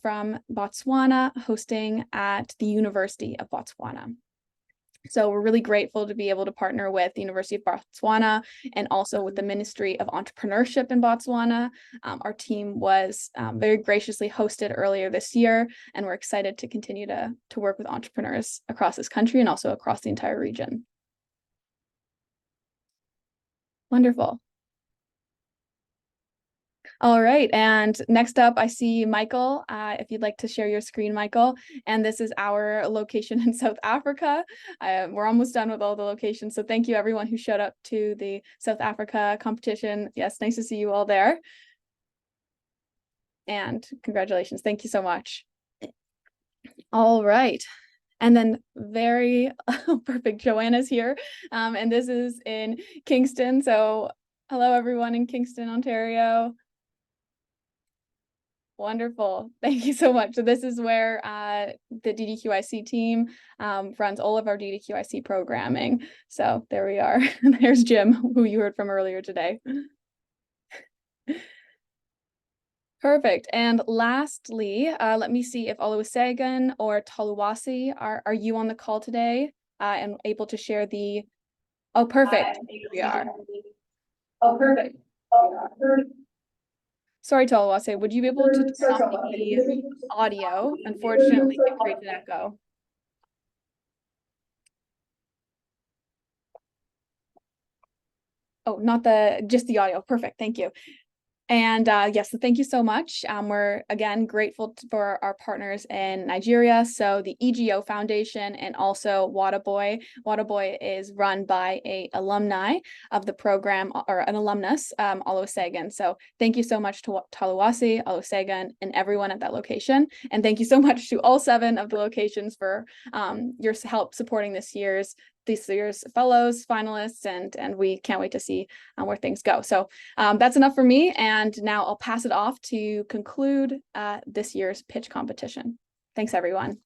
from Botswana, hosting at the University of Botswana. So we're really grateful to be able to partner with the University of Botswana and also with the Ministry of Entrepreneurship in Botswana. Our team was very graciously hosted earlier this year, and we're excited to continue to work with entrepreneurs across this country and also across the entire region. Wonderful. All right, and next up, I see Michael. If you'd like to share your screen, Michael. And this is our location in South Africa. We're almost done with all the locations, so thank you everyone who showed up to the South Africa competition. Yes, nice to see you all there. And congratulations, thank you so much. All right. And then very perfect, Joanna's here. And this is in Kingston. So hello everyone in Kingston, Ontario. Wonderful. Thank you so much. So this is where the DDQIC team runs all of our DDQIC programming. So there we are. There's Jim, who you heard from earlier today. Perfect. And lastly, let me see if Olusegun or Toluwasi, are you on the call today and able to share the... Oh, perfect. Here we are. Oh, perfect. Sorry, Toluwasi, would you be able to turn off the audio? Unfortunately, it creates an echo. Oh, just the audio. Perfect. Thank you. And yes, so thank you so much. We're again grateful for our partners in Nigeria, so the EGO Foundation and also Wadaboy. Wadaboy is run by an alumni of the program, or an alumnus, Olusegun. So thank you so much to Toluwasi, Olusegun, and everyone at that location. And thank you so much to all 7 of the locations for your help supporting this year's fellows, finalists, and we can't wait to see where things go. So that's enough for me, and now I'll pass it off to conclude this year's pitch competition. Thanks, everyone.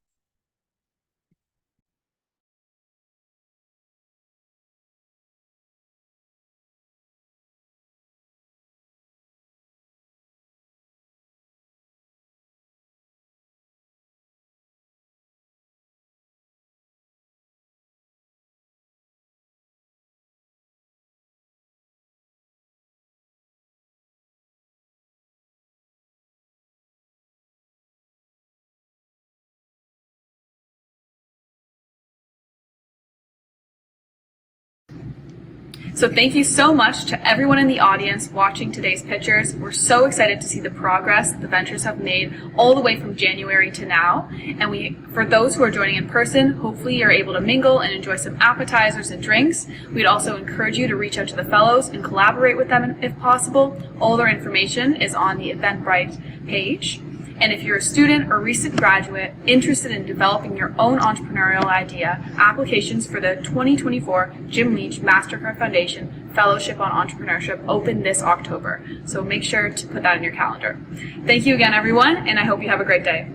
So thank you so much to everyone in the audience watching today's pictures. We're so excited to see the progress the ventures have made all the way from January to now. And for those who are joining in person, hopefully you're able to mingle and enjoy some appetizers and drinks. We'd also encourage you to reach out to the fellows and collaborate with them if possible. All their information is on the Eventbrite page. And if you're a student or recent graduate interested in developing your own entrepreneurial idea, applications for the 2024 Jim Leech Mastercard Foundation Fellowship on Entrepreneurship open this October. So make sure to put that in your calendar. Thank you again, everyone, and I hope you have a great day.